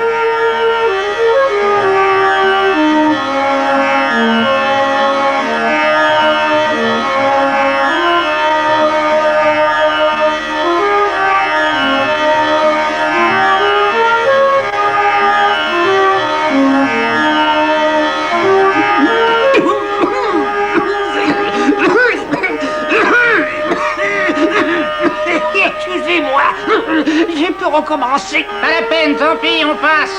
recommencer. Pas la peine, tant pis, on passe.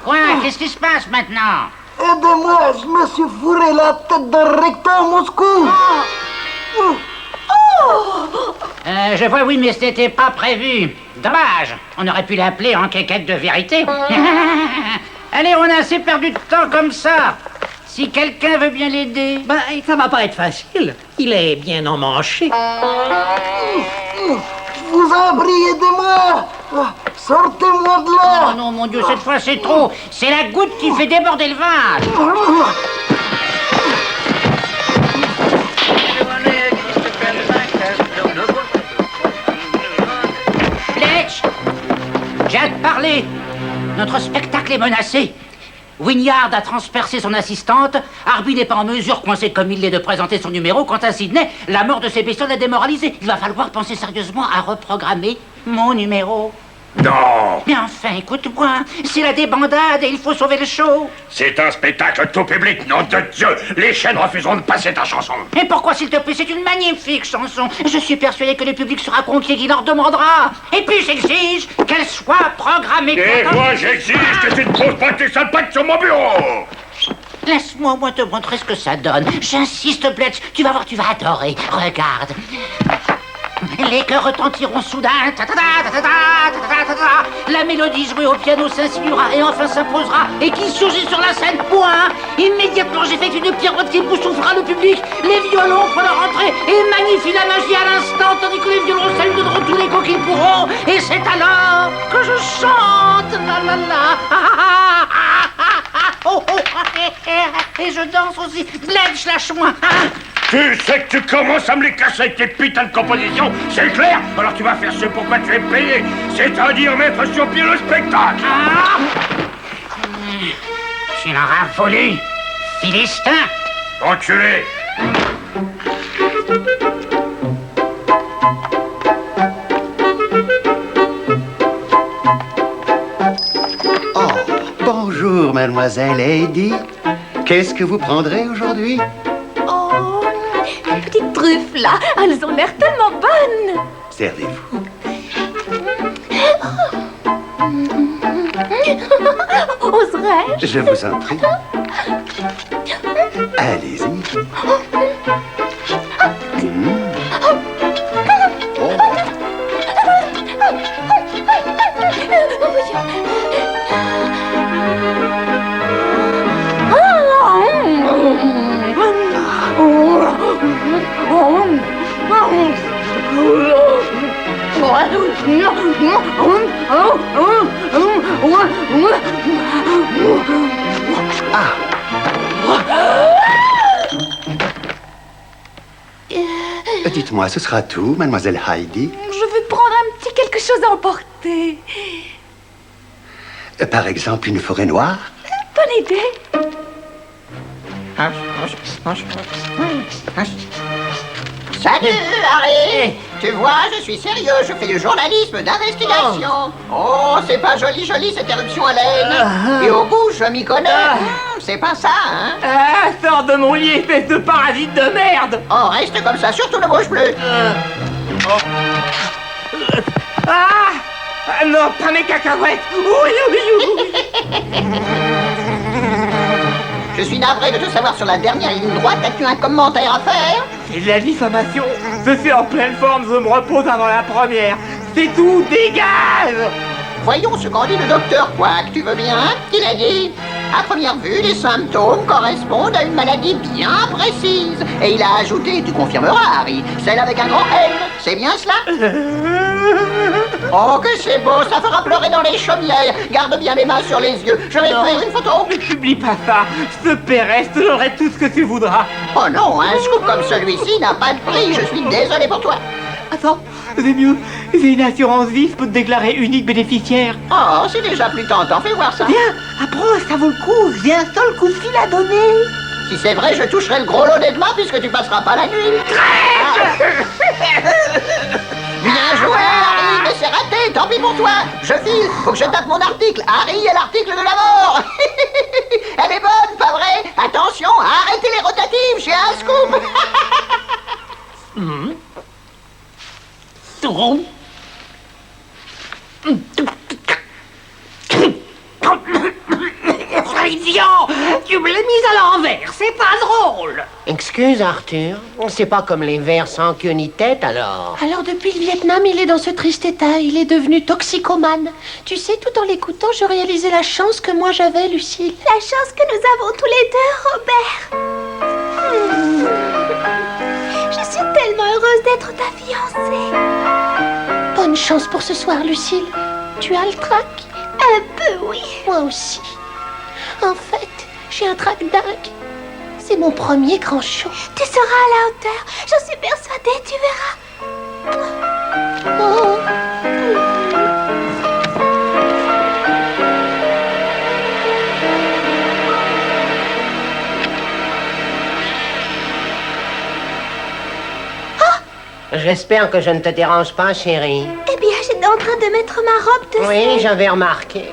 Quoi? Qu'est-ce qui se passe maintenant? Aidez-moi, je me suis fourré la tête d'un recteur à Moscou. Je vois, oui, mais c'était pas prévu. Dommage. On aurait pu l'appeler en quéquette de vérité. Allez, on a assez perdu de temps comme ça. Si quelqu'un veut bien l'aider... Ben, ça va pas être facile. Il est bien emmanché. Je vous en prie, aidez-moi. Sortez-moi de là. Oh non, mon Dieu, cette fois c'est trop. C'est la goutte qui fait déborder le vase. Fletch, j'ai à te parler. Notre spectacle est menacé. Wynyard a transpercé son assistante. Arby n'est pas en mesure, coincé comme il l'est, de présenter son numéro. Quant à Sydney, la mort de ses bestioles l'a démoralisé. Il va falloir penser sérieusement à reprogrammer mon numéro. Non! Mais enfin, écoute-moi, c'est la débandade et il faut sauver le show. C'est un spectacle tout public, nom de Dieu! Les chaînes refuseront de passer ta chanson. Et pourquoi, s'il te plaît? C'est une magnifique chanson. Je suis persuadé que le public sera conquis, qu'il leur demandera. Et puis j'exige qu'elle soit programmée. Et moi, j'exige que tu ne poses pas tes sales pattes sur mon bureau! Laisse-moi au moins te montrer ce que ça donne. J'insiste, Bletch, tu vas voir, tu vas adorer. Regarde. Les chœurs retentiront soudain. La mélodie jouée au piano s'insinuera et enfin s'imposera. Et qui surgit sur la scène? Point. Immédiatement, j'effectue une pirouette qui boussouflera le public. Les violons font leur entrée et magnifient la magie à l'instant, tandis que les violons saluent de droit tous les coups qu'ils pourront. Et c'est alors que je chante. La la la. Oh, oh, et je danse aussi. Bletch, lâche-moi. Tu sais que tu commences à me les casser avec tes putains de compositions, c'est clair? Alors tu vas faire ce pourquoi tu es payé, c'est-à-dire mettre sur pied le spectacle. Tu l'auras voulu, Philistin. Enculé. Oh, bonjour, mademoiselle Heidi. Qu'est-ce que vous prendrez aujourd'hui? Oh, les petites truffes là, elles ont l'air tellement bonnes. Servez-vous. Oserais-je? Je vous en prie. Allez-y. Dites-moi, ce sera tout, mademoiselle Heidi? Je veux prendre un petit quelque chose à emporter. Par exemple, une forêt noire? Bonne idée. Salut, Harry! Tu vois, je suis sérieux, je fais du journalisme d'investigation. Oh, c'est pas joli cette éruption à laine. Et au goût, je m'y connais. C'est pas ça, hein? Ah, sors de mon lit, espèce de parasite de merde! Oh, reste comme ça, surtout ne bouge plus. Ah non, pas mes cacahuètes! Je suis navré de te savoir sur la dernière ligne droite. As-tu un commentaire à faire? C'est de la diffamation. Je suis en pleine forme, je me repose avant la première. C'est tout, dégage! Voyons ce qu'en dit le docteur Quack, tu veux bien? Il a dit: à première vue, les symptômes correspondent à une maladie bien précise. Et il a ajouté, tu confirmeras, Harry, celle avec un grand N. C'est bien cela? Oh, que c'est beau, ça fera pleurer dans les chaumières. Garde bien les mains sur les yeux. Je vais faire une photo. Ne publie pas ça. Je te paierai, je te donnerai tout ce que tu voudras. Oh non, un scoop comme celui-ci n'a pas de prix. Je suis désolé pour toi. Attends, c'est mieux. J'ai une assurance vie, je peux te déclarer unique bénéficiaire. Oh, c'est déjà plus tentant. Fais voir ça. Viens, approche, ça vaut le coup. J'ai un seul coup de fil à donner. Si c'est vrai, je toucherai le gros lot dès demain puisque tu passeras pas la nuit. Bien joué, Harry, mais c'est raté, tant pis pour toi. Je file, faut que je tape mon article. Harry est l'article de la mort. Elle est bonne, pas vrai? Attention, arrêtez les rotatives, j'ai un scoop. Idiot! Tu me l'as mise à l'envers, c'est pas drôle! Excuse, Arthur. C'est pas comme les vers sans queue ni tête, alors. Alors, depuis le Vietnam, il est dans ce triste état. Il est devenu toxicomane. Tu sais, tout en l'écoutant, je réalisais la chance que moi j'avais, Lucille. La chance que nous avons tous les deux, Robert. Je suis tellement heureuse d'être ta fiancée. Bonne chance pour ce soir, Lucille. Tu as le trac? Un peu, oui. Moi aussi. En fait, j'ai un trac dingue. C'est mon premier grand show. Tu seras à la hauteur. J'en suis persuadée, tu verras. Oh. J'espère que je ne te dérange pas, chérie. Eh bien, j'étais en train de mettre ma robe de Oui, cire. j'avais remarqué.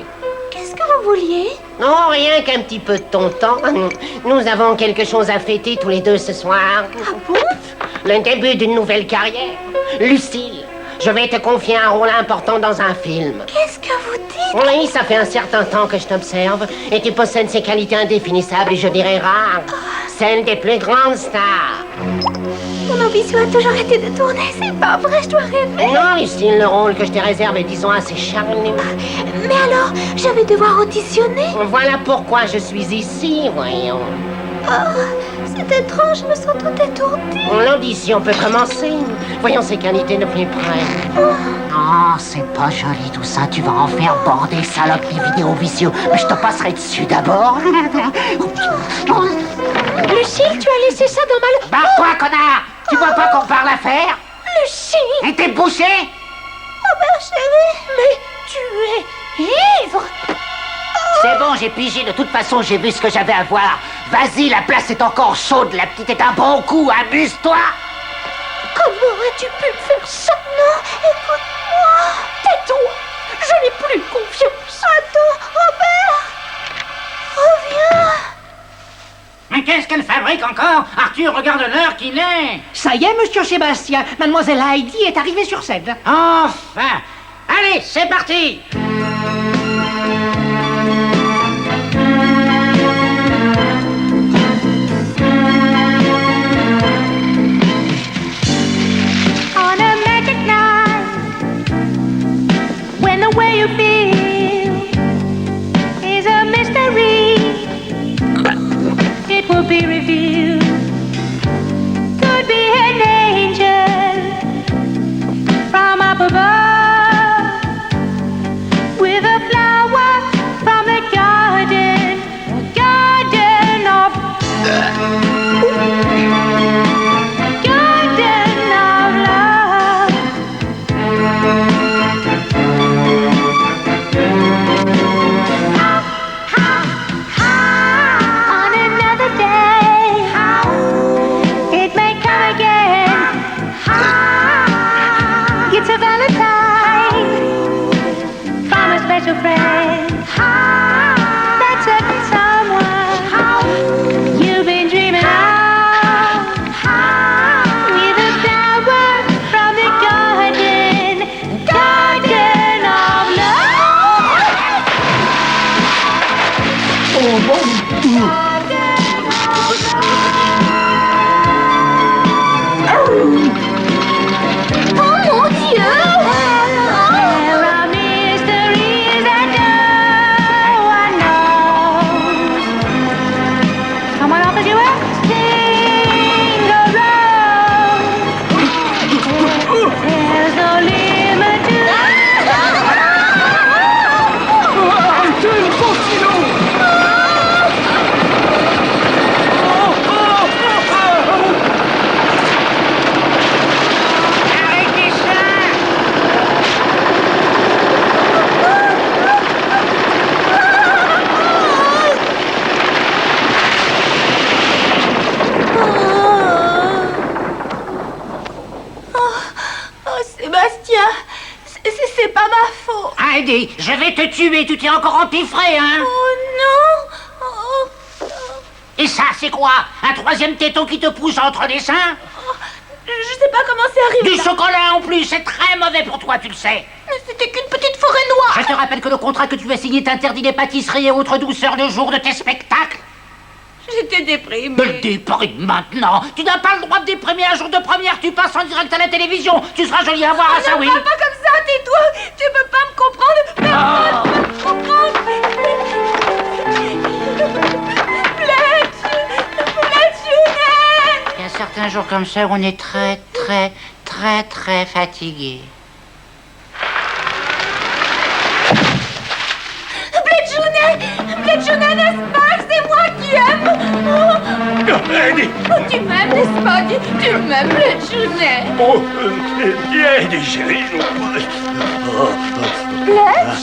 Qu'est-ce que vous vouliez? Non, rien qu'un petit peu de ton temps. Nous avons quelque chose à fêter tous les deux ce soir. Ah bon? Le début d'une nouvelle carrière. Lucille, je vais te confier un rôle important dans un film. Qu'est-ce que vous dites? Oui, ça fait un certain temps que je t'observe et tu possèdes ces qualités indéfinissables et je dirais rares. Celles des plus grandes stars. Mon ambition a toujours été de tourner, c'est pas vrai, je dois rêver. Non, Lucille, le rôle que je te réserve est, disons, assez charmant. Mais alors, je vais devoir auditionner? Voilà pourquoi je suis ici, voyons. Oh, c'est étrange, je me sens tout étourdie. L'audition peut commencer. Voyons ses qualités de plus près. Oh, c'est pas joli tout ça. Tu vas en faire border, salope, les vidéos vicieux. Mais je te passerai dessus d'abord. Lucille, tu as laissé ça dans ma... Barre-toi, connard! Tu vois pas qu'on parle à faire? Lucille! Et t'es bouché? Oh, ma chérie! Mais tu es ivre! C'est bon, j'ai pigé. De toute façon, j'ai vu ce que j'avais à voir. Vas-y, la place est encore chaude. La petite est un bon coup. Amuse-toi! Comment as-tu pu me faire ça? Non, écoute-moi! Tais-toi! Je n'ai plus confiance! Attends, Robert! Reviens! Mais qu'est-ce qu'elle fabrique encore? Arthur, regarde l'heure qu'il est! Ça y est, monsieur Sébastien, mademoiselle Heidi est arrivée sur scène. Enfin! Allez, c'est parti! On a magic night, when the way you feel is a mystery, it will be revealed. Could be an angel from up above, with a flower from the garden of garden of love. On another day, it may come again. It's a Valentine from a special friend. That's a someone you've been dreaming of. With a flower from the garden of love. Oh mon Dieu! There are mysteries that no one knows. Someone offers you a single rose. There's no limit to ma faute. Heidi, je vais te tuer, tu t'es encore empiffré, hein? Oh non. Oh. Et ça, c'est quoi? Un troisième téton qui te pousse entre les seins? Je sais pas comment c'est arrivé. Du là. chocolat en plus, c'est très mauvais pour toi, tu le sais. Mais c'était qu'une petite forêt noire. Je te rappelle que le contrat que tu as signé t'interdit les pâtisseries et autres douceurs le jour de tes spectacles. J'étais déprimée. Me déprime maintenant. Tu n'as pas le droit de déprimer un jour de première, tu passes en direct à la télévision. Tu seras jolie à voir à ça, oui. Non, pas comme ça, tais-toi. Tu peux pas me comprendre. Personne peut me comprendre. Il y a certains jours comme ça où on est très fatigué. Bletchounet, n'est-ce pas que c'est moi qui aime? Heidi! Oh, tu m'aimes, n'est-ce pas? Tu m'aimes, Bletchounet. Oh, Heidi, chérie. Bletch?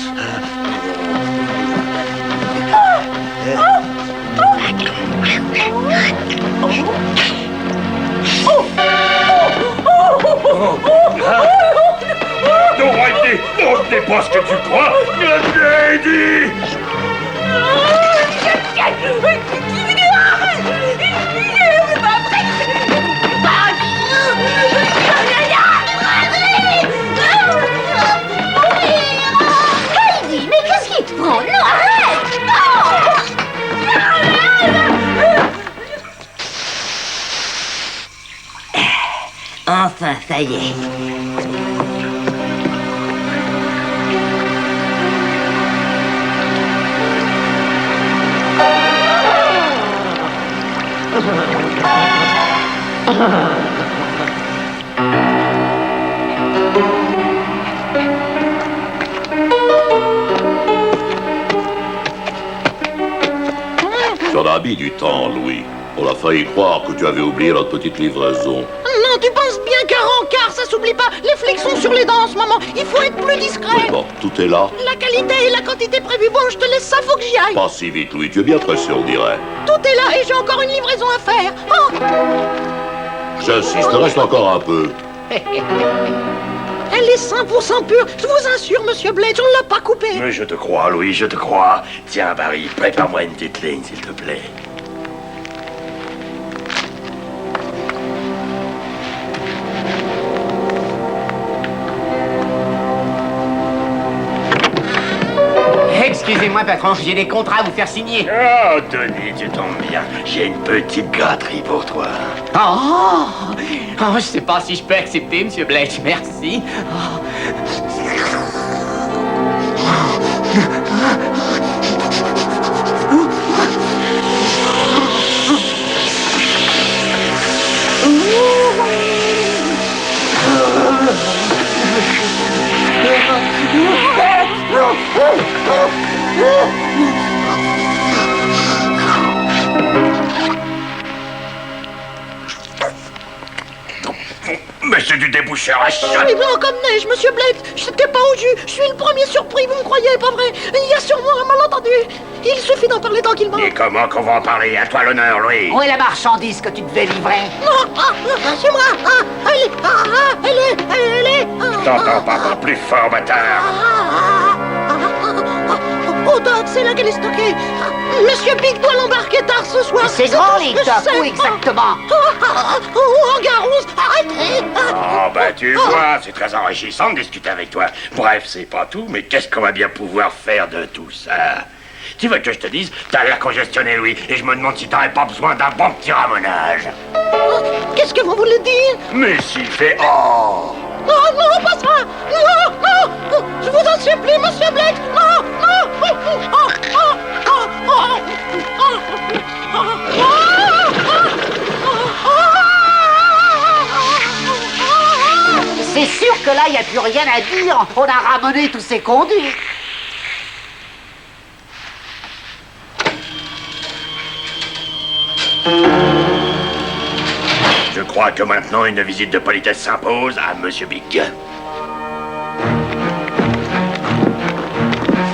Non, Heidi! Non, ce n'est pas ce que tu crois! Heidi! Heidi, mais qu'est-ce qui te prend? Non, arrête! Non! Enfin, ça y est. Tu en as mis du temps, Louis. On a failli croire que tu avais oublié notre petite livraison. Non, tu penses bien qu'un rencard, ça s'oublie pas. Les flics sont sur les dents en ce moment. Il faut être plus discret. Bon, tout est là. La qualité et la quantité prévue. Bon, je te laisse ça, faut que j'y aille. Pas si vite, Louis. Tu es bien pressé, on dirait. Tout est là et j'ai encore une livraison à faire. Oh, J'insiste, reste encore un peu. elle est 100% pure. Je vous assure, monsieur Bledge, on l'a pas coupée. Mais je te crois, Louis, je te crois. Tiens, Barry, prépare-moi une petite ligne, s'il te plaît. Excusez-moi, patron, j'ai des contrats à vous faire signer. Oh, Denis, tu tombes bien. J'ai une petite gâterie pour toi. Oh, je sais pas si je peux accepter, monsieur Bletch, merci. Mais c'est du déboucheur à Je chatte. suis blanc comme neige, monsieur Blake. J'étais pas au jus. Je suis le premier surpris, vous me croyez, pas vrai? Il y a sûrement un malentendu. Il suffit d'en parler tranquillement. Et comment qu'on va en parler? À toi l'honneur, Louis. Où est la marchandise que tu devais livrer? Non, c'est moi. Elle est. Je t'entends pas encore plus fort, bâtard. Oh, Doc, c'est là qu'elle est stockée. Monsieur Big doit l'embarquer tard ce soir. C'est grand, les Doc, où exactement? En Garouze, arrêtez. Oh, ben tu vois, c'est très enrichissant de discuter avec toi. Bref, c'est pas tout, mais qu'est-ce qu'on va bien pouvoir faire de tout ça? Tu veux que je te dise, t'as l'air congestionné, Louis, et je me demande si t'aurais pas besoin d'un bon petit ramonage. Qu'est-ce que vous voulez dire? Mais s'il fait... Oh! Non, non, pas ça. Non, non. Je vous en supplie, monsieur Blake. Non, non. C'est sûr que là, il n'y a plus rien à dire. On a ramené tous ces conduits. Je crois que maintenant une visite de politesse s'impose à Monsieur Big.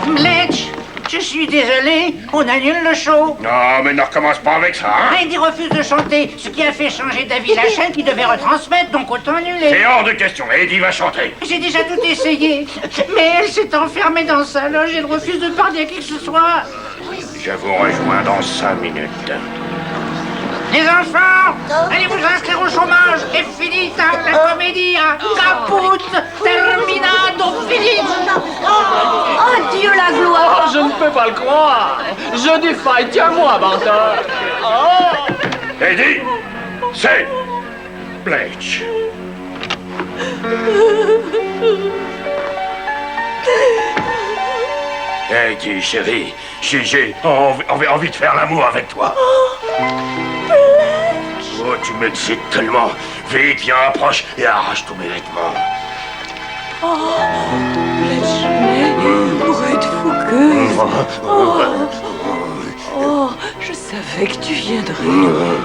Bletch, je suis désolé, on annule le show. Non, mais ne recommence pas avec ça, hein? Heidi refuse de chanter, ce qui a fait changer d'avis la chaîne qui devait retransmettre, donc autant annuler. C'est hors de question, Heidi va chanter. J'ai déjà tout essayé, mais elle s'est enfermée dans sa loge et elle refuse de parler à qui que ce soit. Je vous rejoins dans 5 minutes. Les enfants, allez vous inscrire au chômage. Et finita la comédie, caput, terminado, finito. Oh Dieu la gloire! Oh, je ne peux pas le croire! Je défaille, tiens-moi, menteur! Oh! Heidi, c'est Bletch. Heidi, chérie, j'ai envie de faire l'amour avec toi. Oh, tu m'excites tellement. Vite, viens, approche et arrache tous mes vêtements. Oh, Bletchley, bruit de fougueuse. Oh, je savais que tu viendrais.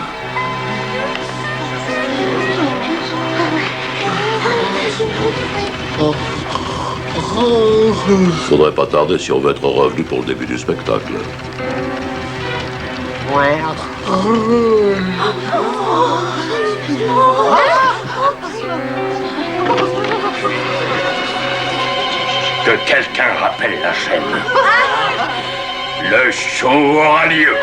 Faudrait pas tarder si on veut être revenu pour le début du spectacle. Ouais. Que quelqu'un rappelle la chaîne. Le show aura lieu.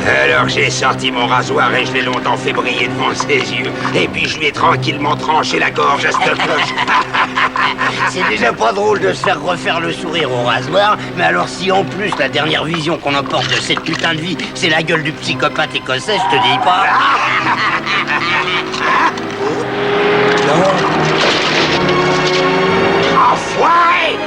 Alors j'ai sorti mon rasoir et je l'ai longtemps fait briller devant ses yeux. Et puis je lui ai tranquillement tranché la gorge à cette cloche. C'est déjà pas drôle de se faire refaire le sourire au rasoir, mais alors si en plus la dernière vision qu'on emporte de cette putain de vie, c'est la gueule du psychopathe écossais, je te dis pas. Enfoiré!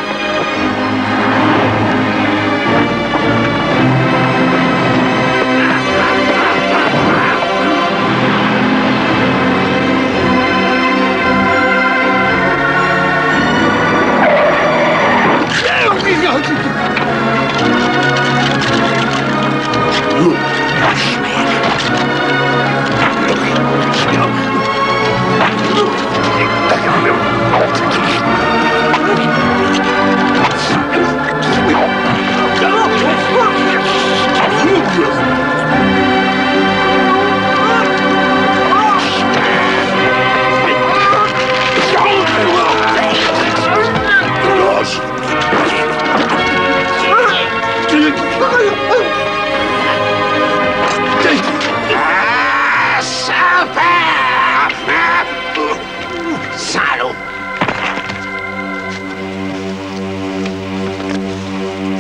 Salaud!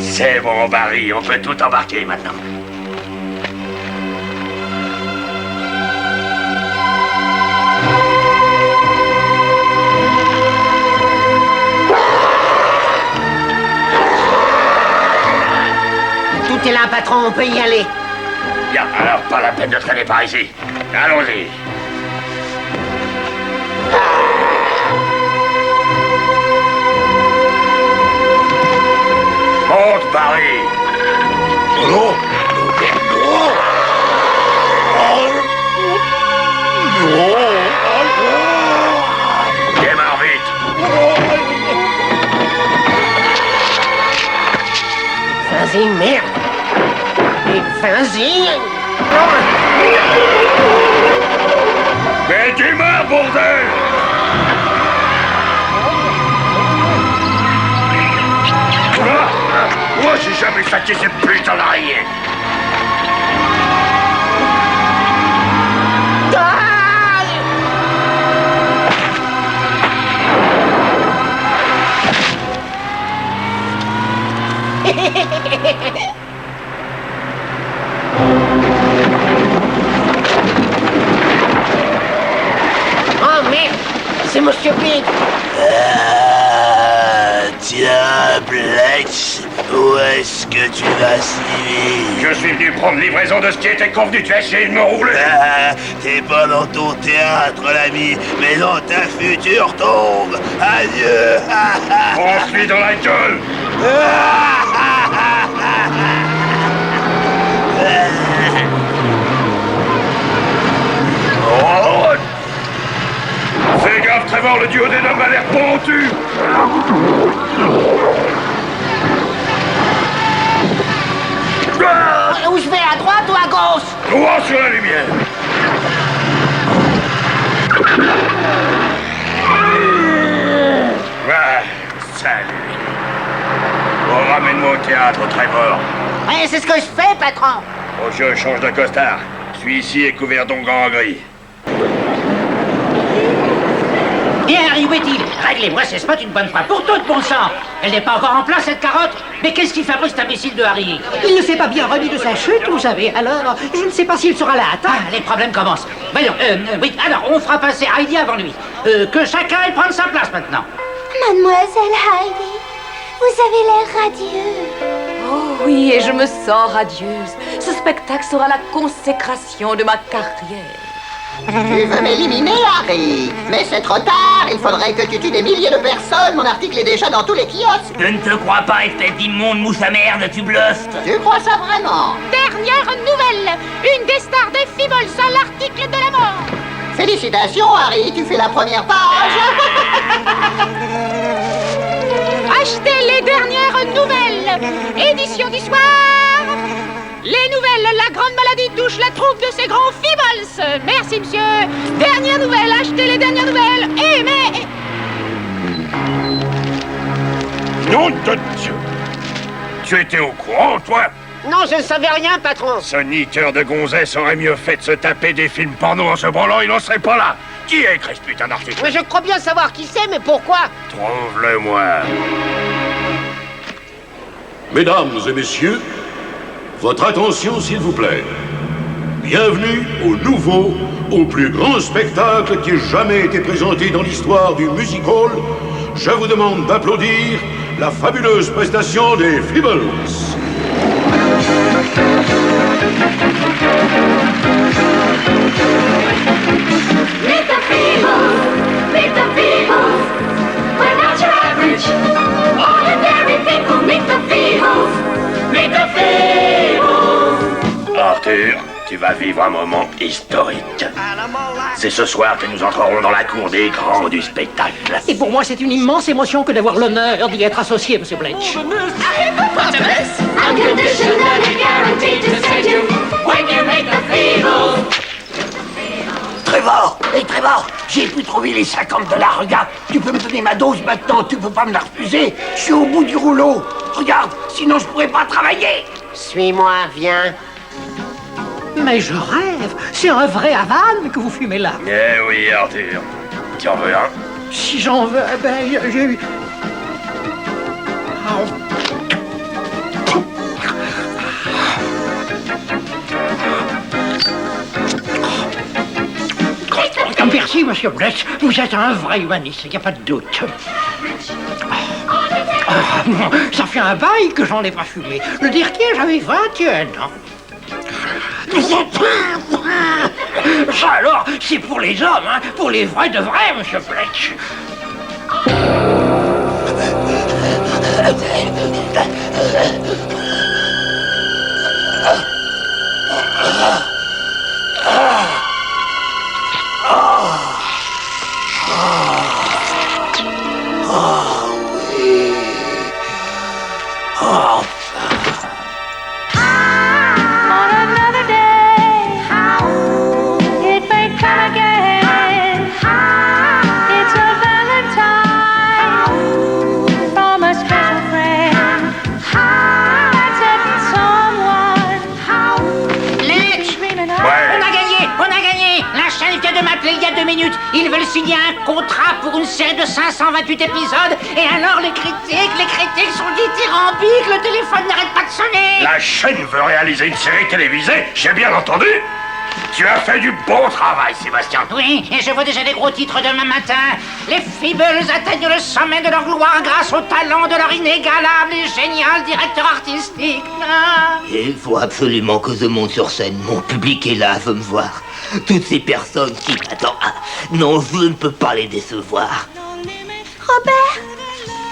C'est bon, Barry, on peut tout embarquer maintenant. Tout est là, patron, on peut y aller. Bien, alors pas la peine de traîner par ici. Allons-y. Monte, Barry. Oh. Démarre vite. Vas-y, merde. Et vas-y. Mais démarre, bordel. Moi, j'ai jamais saqué ces putains d'araignées. Oh merde, c'est Monsieur Pig. Tiens, Bletch, où est-ce que tu vas, Stevie? Je suis venu prendre livraison de ce qui était convenu. Tu as essayé de me rouler. Ah, t'es pas dans ton théâtre, l'ami, mais dans ta future tombe. Adieu. On se lit dans la gueule. Oh. Fais gaffe, Trevor, le duo des hommes a l'air pentu. Où je vais, à droite ou à gauche? Droit sur la lumière. Ah, salut. Oh, ramène-moi au théâtre, Trevor. Ouais, c'est ce que je fais, patron. Oh, je change de costard. Celui-ci est couvert d'ongles en gris. Bien, Harry, où est-il? Réglez-moi ces spots une bonne fois pour toutes, bon sang. Elle n'est pas encore en place, cette carotte. Mais qu'est-ce qui fabrique cet imbécile de Harry? Il ne s'est pas bien remis de sa chute, vous savez. Alors, je ne sais pas s'il sera là à temps. Ah, les problèmes commencent. Voyons, oui, alors, on fera passer Heidi avant lui. Que chacun aille prendre sa place maintenant. Mademoiselle Heidi, vous avez l'air radieux. Oh oui, et je me sens radieuse. Ce spectacle sera la consécration de ma carrière. Tu veux m'éliminer, Harry? Mais c'est trop tard, il faudrait que tu tues des milliers de personnes. Mon article est déjà dans tous les kiosques. Je ne te crois pas, espèce d'immonde mousse à merde, tu bluffes. Tu crois ça vraiment? Dernière nouvelle, une des stars des Feebles à l'article de la mort. Félicitations, Harry, tu fais la première page. Achetez les dernières nouvelles. Édition du soir. Les nouvelles, la grande maladie touche la troupe de ces grands Feebles. Merci, monsieur. Dernière nouvelle, achetez les dernières nouvelles. Nom de Dieu! Tu étais au courant, toi? Non, je ne savais rien, patron. Ce niqueur de gonzesse aurait mieux fait de se taper des films porno en se branlant, il n'en serait pas là. Qui a écrit ce putain d'article? Mais je crois bien savoir qui c'est, mais pourquoi? Trouve-le-moi. Mesdames et messieurs, votre attention, s'il vous plaît. Bienvenue au nouveau, au plus grand spectacle qui ait jamais été présenté dans l'histoire du music hall. Je vous demande d'applaudir la fabuleuse prestation des Feebles. Meet the Feebles, meet the Feebles. We're not your average, ordinary people. Meet the Feebles, meet the Feebles. Arthur, tu vas vivre un moment historique. C'est ce soir que nous entrerons dans la cour des grands du spectacle. Et pour moi, c'est une immense émotion que d'avoir l'honneur d'y être associé, monsieur Bletch. Unconditionally guaranteed to send you when you make the Feebles. Trevor! Hey Trevor! J'ai pu trouver les $50. Regarde, tu peux me donner ma dose maintenant, tu peux pas me la refuser. Je suis au bout du rouleau. Regarde, sinon je pourrais pas travailler. Suis-moi, viens. Mais je rêve. C'est un vrai Havane que vous fumez là. Eh oui, Arthur. Tu en veux un? Si j'en veux, ben, j'ai... Merci, monsieur Bletch. Vous êtes un vrai humaniste, il n'y a pas de doute. Ça fait un bail que j'en ai pas fumé. Le dernier, j'avais 21 ans. Ça alors, c'est pour les hommes, hein, pour les vrais de vrais, monsieur Bletch. Il y a 2 minutes, ils veulent signer un contrat pour une série de 528 épisodes, et alors les critiques sont dithyrambiques, le téléphone n'arrête pas de sonner. La chaîne veut réaliser une série télévisée, j'ai bien entendu. Tu as fait du bon travail, Sébastien. Oui, et je vois déjà des gros titres demain matin. Les Feebles atteignent le sommet de leur gloire grâce au talent de leur inégalable et génial directeur artistique. Ah. Il faut absolument que je monte sur scène. Mon public est là, veut me voir. Toutes ces personnes qui m'attendent. Ah, non, je ne peux pas les décevoir. Robert,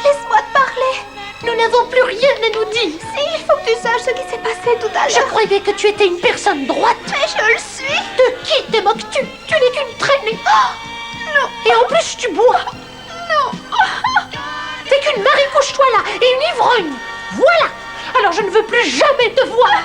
laisse-moi te parler. Nous n'avons plus rien à nous dire. Si, il faut que tu saches ce qui s'est passé tout à l'heure. Je croyais que tu étais une personne droite. Mais je le suis. De qui te moques-tu? Tu n'es qu'une traînée. Oh, non. Et en plus, tu bois. Non. T'es qu'une Marie, toi là, et une ivrogne. Voilà. Alors je ne veux plus jamais te voir.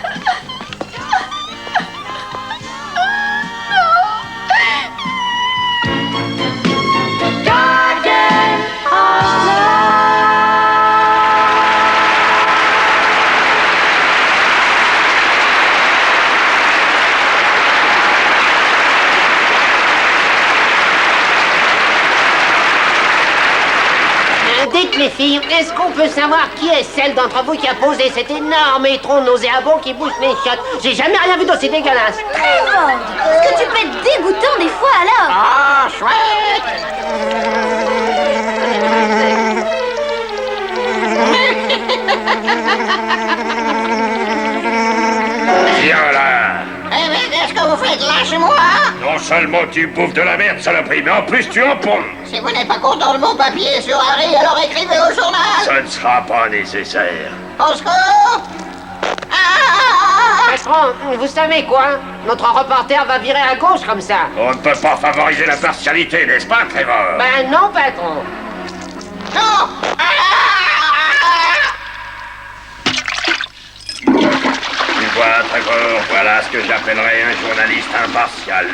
Dites les filles, est-ce qu'on peut savoir qui est celle d'entre vous qui a posé cet énorme étron nauséabond qui bouche mes chiottes? J'ai jamais rien vu d'aussi dégueulasse. Trevor, est-ce que tu peux être dégoûtant des fois alors? Ah, chouette! Viens là. Eh mais qu'est-ce que vous faites là chez moi? Non seulement tu bouffes de la merde, saloperie, mais en plus tu en ponds. Si vous n'êtes pas content de mon papier sur Harry, alors écrivez au journal. Ça ne sera pas nécessaire. Au secours! Patron, vous savez quoi? Notre reporter va virer à gauche comme ça. On ne peut pas favoriser la partialité, n'est-ce pas, Trevor? Ben non, patron. Non! Tu vois, Trevor, voilà ce que j'appellerais un journaliste impartial.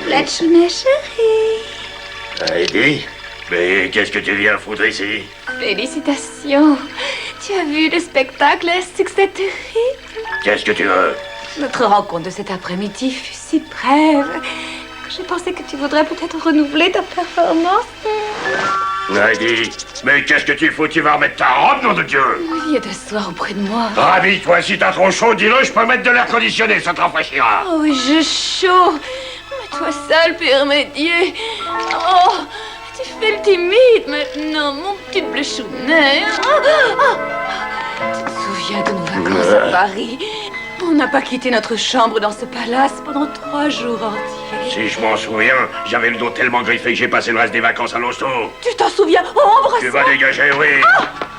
Fletch, mes chéris. Heidi, mais qu'est-ce que tu viens foutre ici? Félicitations. Tu as vu le spectacle? Est-ce que c'est terrible? Qu'est-ce que tu veux? Notre rencontre de cet après-midi fut si brève que j'ai pensé que tu voudrais peut-être renouveler ta performance. Heidi, mais qu'est-ce que tu fous? Tu vas remettre ta robe, nom de Dieu! Viens t'asseoir auprès de moi. Ravis-toi, si t'as trop chaud, dis-le, je peux mettre de l'air conditionné, ça te rafraîchira. Oh, j'ai chaud. Mets-toi seul, Père Médier. Oh, tu fais le timide maintenant, mon petit bleuchounet. Tu te souviens de nos vacances à Paris? On n'a pas quitté notre chambre dans ce palace pendant 3 jours entiers. Si je m'en souviens, j'avais le dos tellement griffé que j'ai passé le reste des vacances à l'hosto. Tu t'en souviens? Oh, embrasse-moi. Tu vas dégager, oui.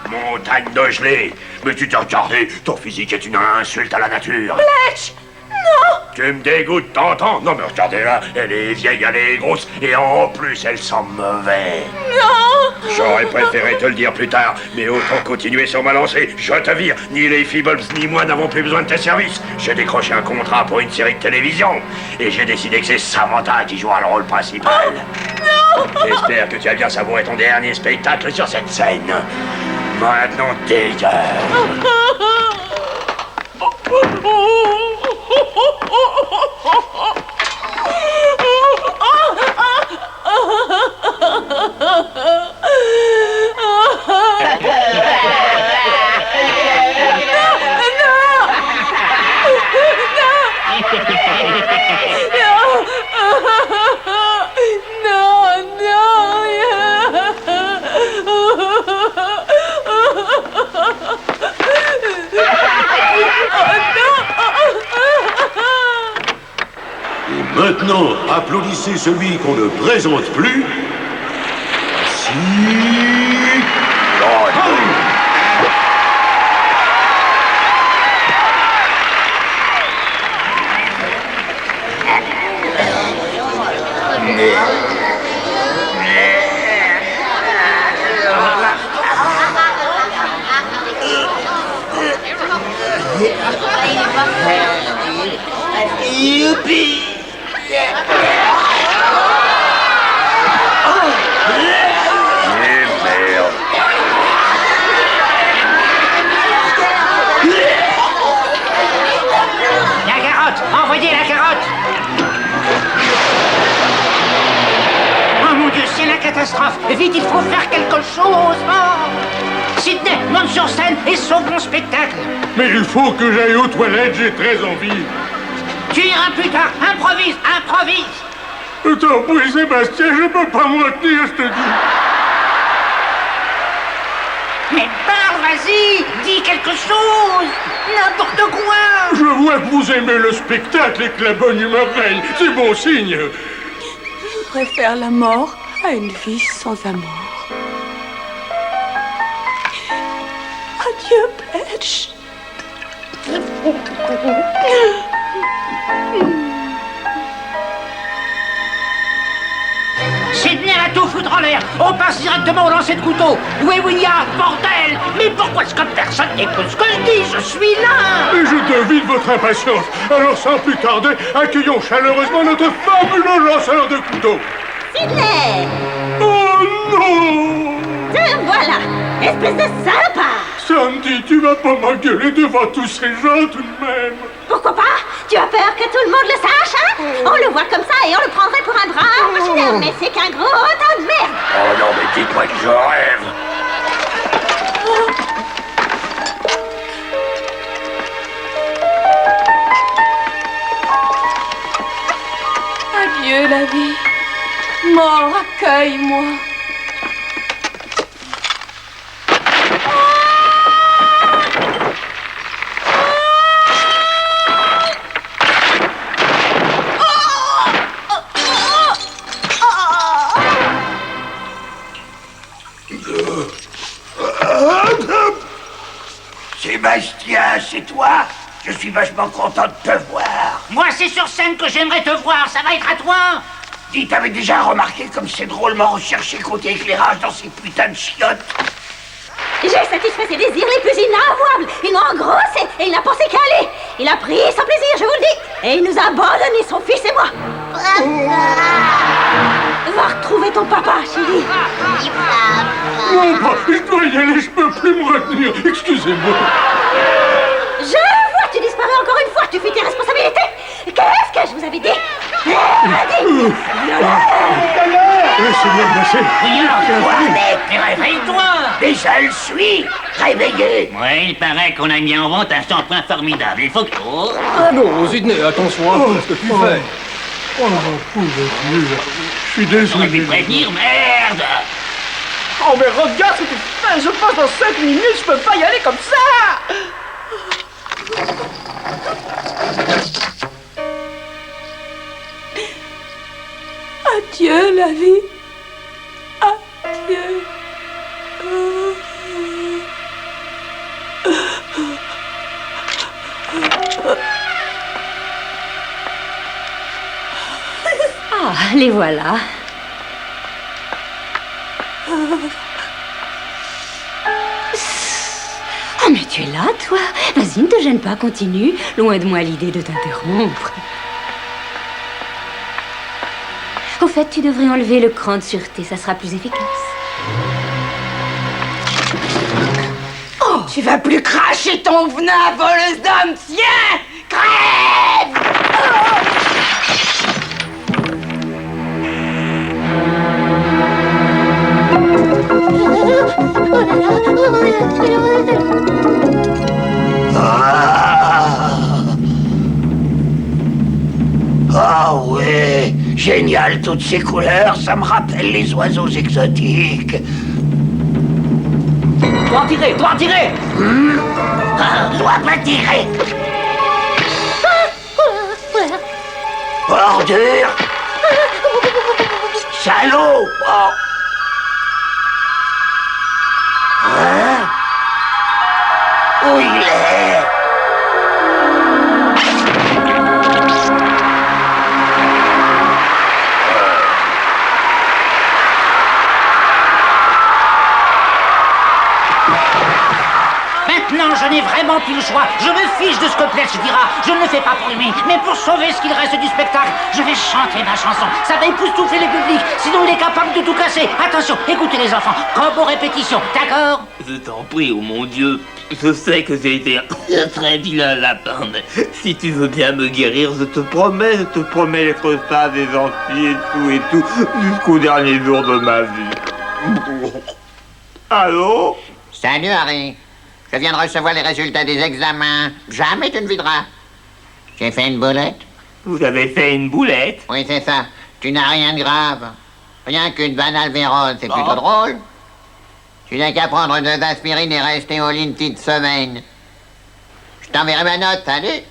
Montagne de gelée. Mais tu t'es regardé, ton physique est une insulte à la nature. Fletch! Non! Tu me dégoûtes, t'entends? Non mais regardez-la, elle est vieille, elle est grosse, et en plus elle sent mauvais. Non! J'aurais préféré te le dire plus tard, mais autant continuer sur ma lancée. Je te vire, ni les Feebles ni moi n'avons plus besoin de tes services. J'ai décroché un contrat pour une série de télévision, et j'ai décidé que c'est Samantha qui jouera le rôle principal. Non! J'espère que tu as bien savouré ton dernier spectacle sur cette scène. Maintenant, dégage. Maintenant, applaudissez celui qu'on ne présente plus. Si... Youpi! La carotte! Envoyez la carotte! faire quelque chose. Oh. Sidney, monte sur scène et sauve mon spectacle. Mais il faut que j'aille aux toilettes, j'ai très envie. Tu iras plus tard. Improvise, improvise. Attends, oui, Sébastien, je peux pas me retenir, je te dis. Mais parle, vas-y, dis quelque chose. N'importe quoi. Je vois que vous aimez le spectacle et que la bonne humeur règne. C'est bon signe. Je préfère la mort à une vie sans amour. Adieu, Bletch. Sidney a tout foutre en l'air. On passe directement au lancer de couteau. Où est William, bordel? Mais pourquoi est-ce que personne n'écoute ce que je dis? Je suis là. Et je devine votre impatience. Alors sans plus tarder, accueillons chaleureusement notre fabuleux lanceur de couteau. Sidney! Oh non! Te voilà! Espèce de salopard! Sandy, tu vas pas m'engueuler devant tous ces gens tout de même. Pourquoi pas? Tu as peur que tout le monde le sache, hein? On le voit comme ça et on le prendrait pour un brave machineur, mais c'est qu'un gros tas de merde! Oh non, mais dites-moi que je rêve. Adieu, la vie. Mort, accueille-moi. Sébastien, c'est toi? Je suis vachement content de te voir. Moi, c'est sur scène que j'aimerais te voir. Ça va être à toi. Dis, t'avais déjà remarqué comme c'est drôlement recherché côté éclairage dans ces putains de chiottes? J'ai satisfait ses désirs les plus inavouables. Il m'a engrossé et il n'a pensé qu'à aller. Il a pris son plaisir, je vous le dis. Et il nous a abandonnés, son fils et moi. Va retrouver ton papa, chérie. Non, pas, je dois y aller, je peux plus me retenir. Excusez-moi. Je vois que tu disparais encore une fois. Tu fuis tes responsabilités. Qu'est-ce que je vous avais dit? Laissez-moi passer. Mais réveille-toi. Déjà, elle suit. Réveillé. Ouais, il paraît qu'on a mis en vente un shampoing formidable. Il faut que... Oh. Ah non, Sidney, attention à ce que tu fais. Oh, mon pauvre Dieu. Je suis désolé. J'aurais pu prévenir, merde. Oh mais regarde ce que tu fais. Je passe dans 5 minutes, je peux pas y aller comme ça. Adieu, la vie. Adieu. Ah, les voilà. Oh, mais tu es là, toi. Vas-y, ne te gêne pas, continue. Loin de moi l'idée de t'interrompre. Au fait, tu devrais enlever le cran de sûreté, ça sera plus efficace. Oh, tu vas plus cracher ton venin, voleuse d'hommes, tiens! Crève! Ah ouais, génial, toutes ces couleurs, ça me rappelle les oiseaux exotiques. Dois tirer, dois tirer. Dois pas tirer. Ordure. Salaud. Oh. Hein? Où il est? Maintenant, je n'ai vraiment plus le choix. Je me fiche de ce que Pletch dira. Je ne le fais pas pour lui, mais pour sauver ce qu'il reste du spectacle. Je vais chanter ma chanson. Ça va époustoufler les publics. Sinon, il est capable de tout casser. Attention, écoutez les enfants. Comme aux répétitions, d'accord? Je t'en prie, oh mon Dieu. Je sais que j'ai été un très vilain lapin, mais si tu veux bien me guérir, je te promets d'être sage et gentil et tout, jusqu'au dernier jour de ma vie. Allô? Salut, Harry. Je viens de recevoir les résultats des examens. Jamais tu ne videras. J'ai fait une boulette. Vous avez fait une boulette? Oui, c'est ça. Tu n'as rien de grave. Rien qu'une banale vérole, c'est plutôt drôle. Tu n'as qu'à prendre 2 aspirines et rester au lit une petite semaine. Je t'enverrai ma note, salut.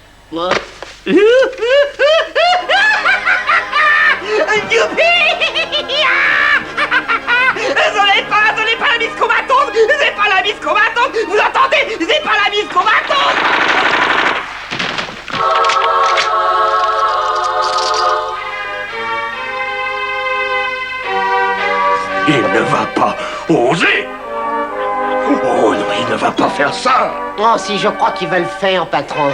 C'est pas la mise combattante! C'est pas la mise combattante! Vous entendez? C'est pas la mise combattante! Il ne va pas oser! Oh non, il ne va pas faire ça! Oh, si, je crois qu'il va le faire, patron.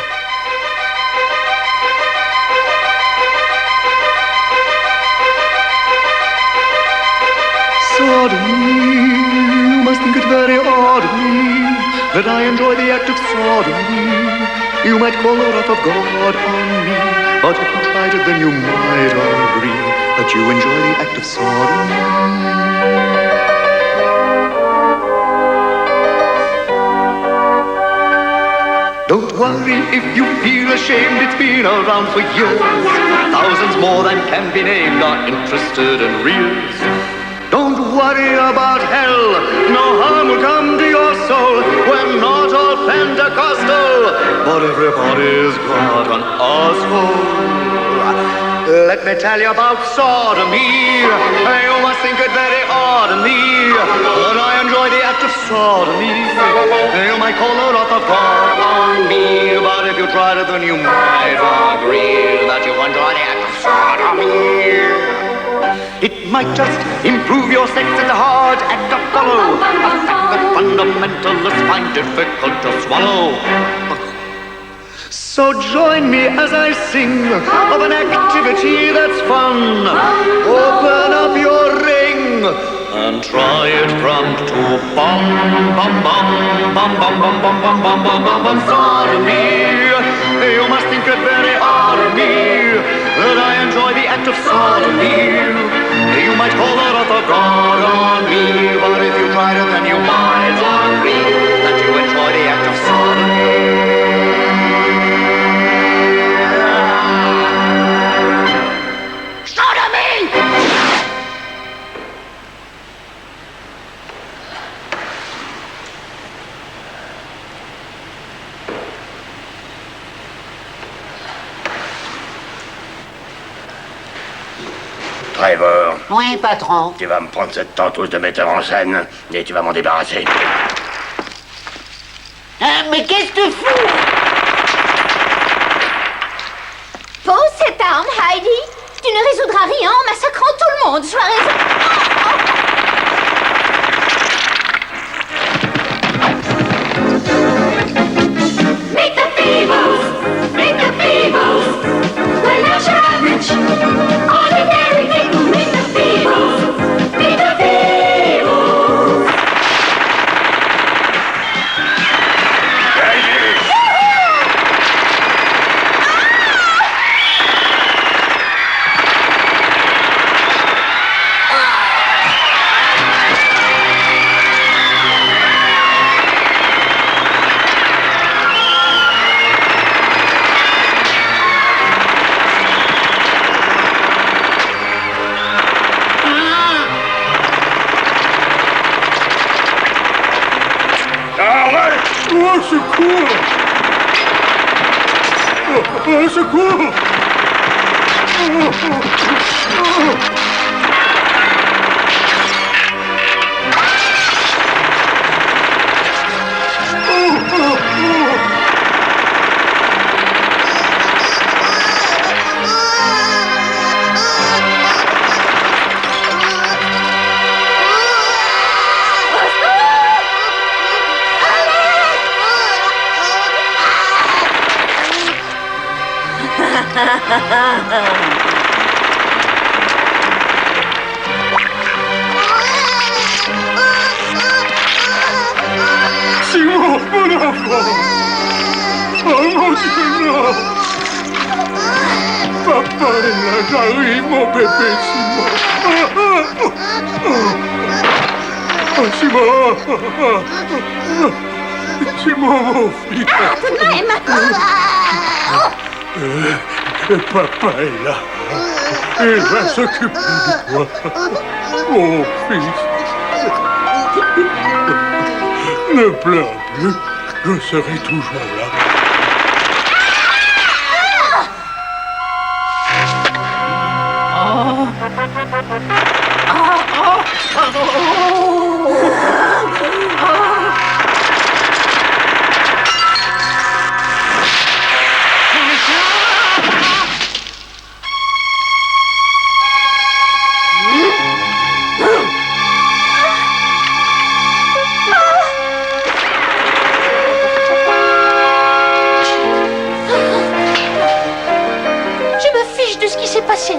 Sodomy, you must think it very odd of me that I enjoy the act of sodomy. You might call the wrath of God on me, but if you tried it, then you might agree that you enjoy the act of sodomy. Don't worry if you feel ashamed, it's been around for years. Thousands more than can be named are interested in reels. Don't worry about hell, no harm will come to your soul. We're not all Pentecostal, but everybody's got an asshole. Let me tell you about sodomy. You must think it very odd of me that I enjoy the act of sodomy. You might call the wrath of God on me, but if you tried it, then you might agree that you enjoy the act of sodomy. It might just improve your sex, it's a hard act to follow, a fact that fundamentalists find difficult to swallow. So join me as I sing of an activity that's fun. Open up your ring and try it from to bum bum bum bum bum bum bum bum bum bum bum bum sodomy. You must think it very odd of me that I enjoy the act of sodomy. You might call the wrath of God on me, but if you tried it, then you might agree that you enjoy the act of sodomy. Trevor. Oui, patron. Tu vas me prendre cette tentouse de metteur en scène et tu vas m'en débarrasser. Mais qu'est-ce que tu fous? Pose cette arme, Heidi. Tu ne résoudras rien en massacrant tout le monde. Sois raison. Meet the Feebles! Meet the Feebles! We're not your average, ordinary people. Meet the Feebles! Meet the Feebles! Au secours! Au secours! Simon, mon enfant! Oh mon Dieu, non! Papa est là, j'arrive, mon bébé Simon! Oh, Simon! Simon, mon fils! Ah, tout de même! Papa est là. Il va s'occuper de toi. Mon fils. Ne pleure plus. Je serai toujours là.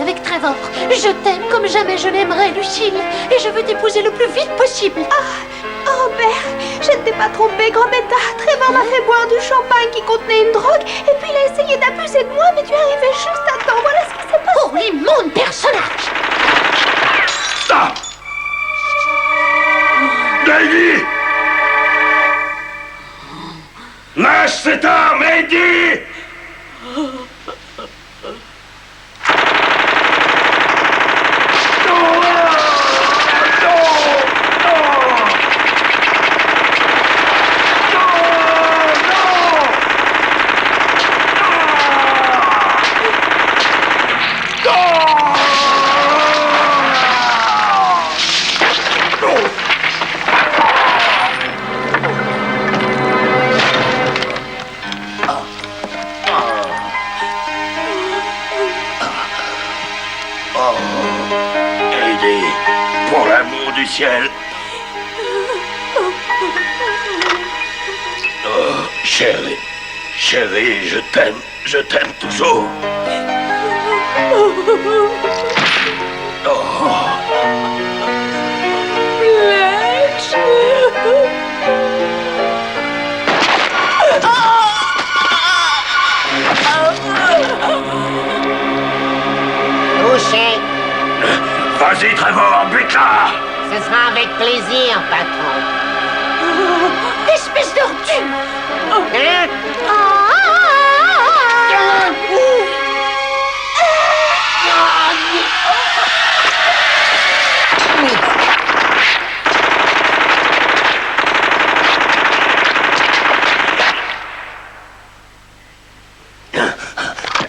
Avec Trevor. Je t'aime comme jamais je l'aimerais, Lucille. Et je veux t'épouser le plus vite possible. Ah, Robert, je ne t'ai pas trompé, grand bêta. Trevor m'a fait boire du champagne qui contenait une drogue. Et puis il a essayé d'abuser de moi, mais tu es arrivé juste à temps. Voilà ce qui s'est passé. Oh, l'immonde personnage! Ah! Davy! Lâche cette arme, Eddie! Ciel. Oh, chérie, je t'aime toujours. Oh. Touché. Vas-y, Trevor, bute-la. Ce sera avec plaisir, patron. Espèce d'ordure! Hein?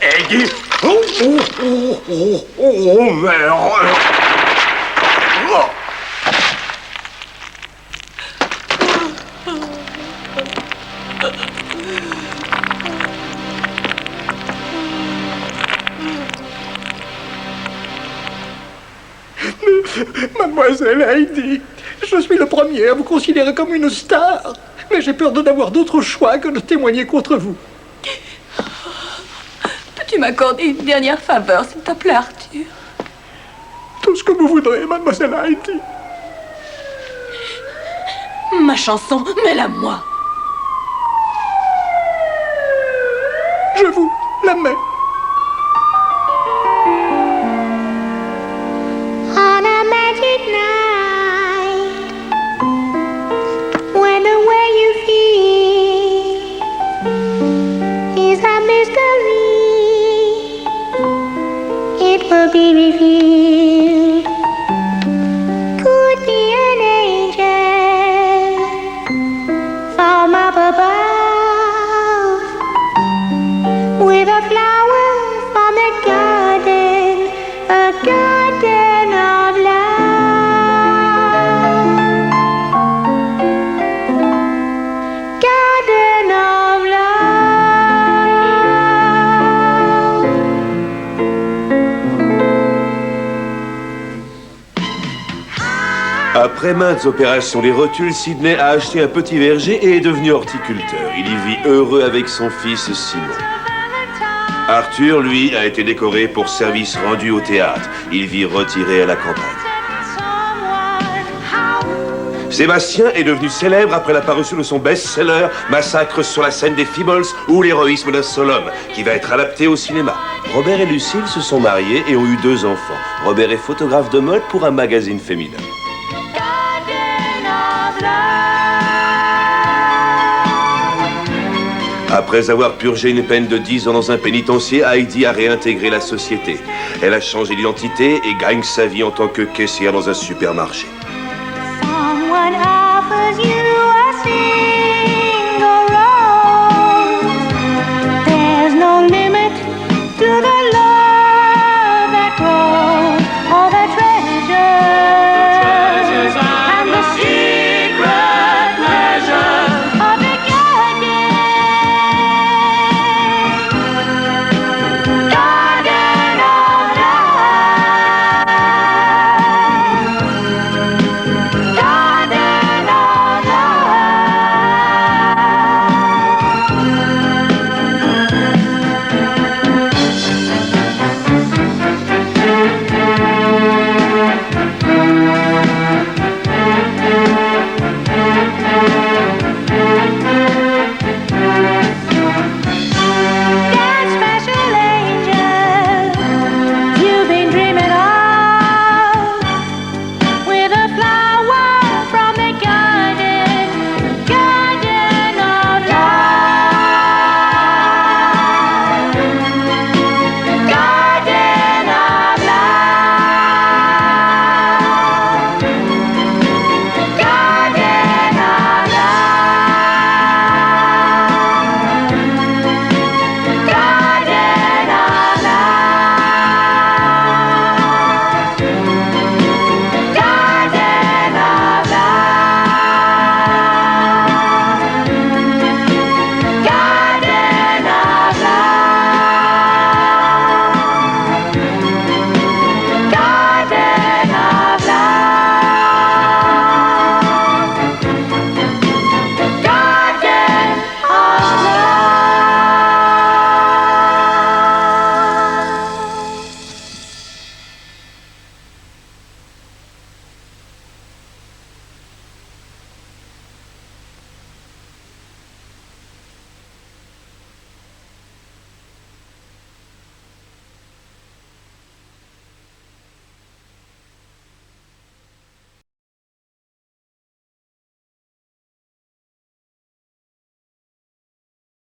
Eddie! Oh, merde! Oh. Mademoiselle Heidi, je suis le premier à vous considérer comme une star, mais j'ai peur de n'avoir d'autre choix que de témoigner contre vous. Peux-tu m'accorder une dernière faveur, s'il te plaît, Arthur? Tout ce que vous voudrez, Mademoiselle Heidi. Ma chanson, mets-la moi. Je vous la mets. On a magic night, when the way you feel is a mystery, it will be revealed. Could be an angel from up above, with a flower from the garden, a garden of love. Garden of Après maintes opérations des rotules, Sidney a acheté un petit verger et est devenu horticulteur. Il y vit heureux avec son fils Simon. Arthur, lui, a été décoré pour service rendu au théâtre. Il vit retiré à la campagne. Sébastien est devenu célèbre après la parution de son best-seller Massacre sur la scène des Feebles ou l'héroïsme d'un seul homme, qui va être adapté au cinéma. Robert et Lucille se sont mariés et ont eu 2 enfants. Robert est photographe de mode pour un magazine féminin. Après avoir purgé une peine de 10 ans dans un pénitencier, Heidi a réintégré la société. Elle a changé d'identité et gagne sa vie en tant que caissière dans un supermarché.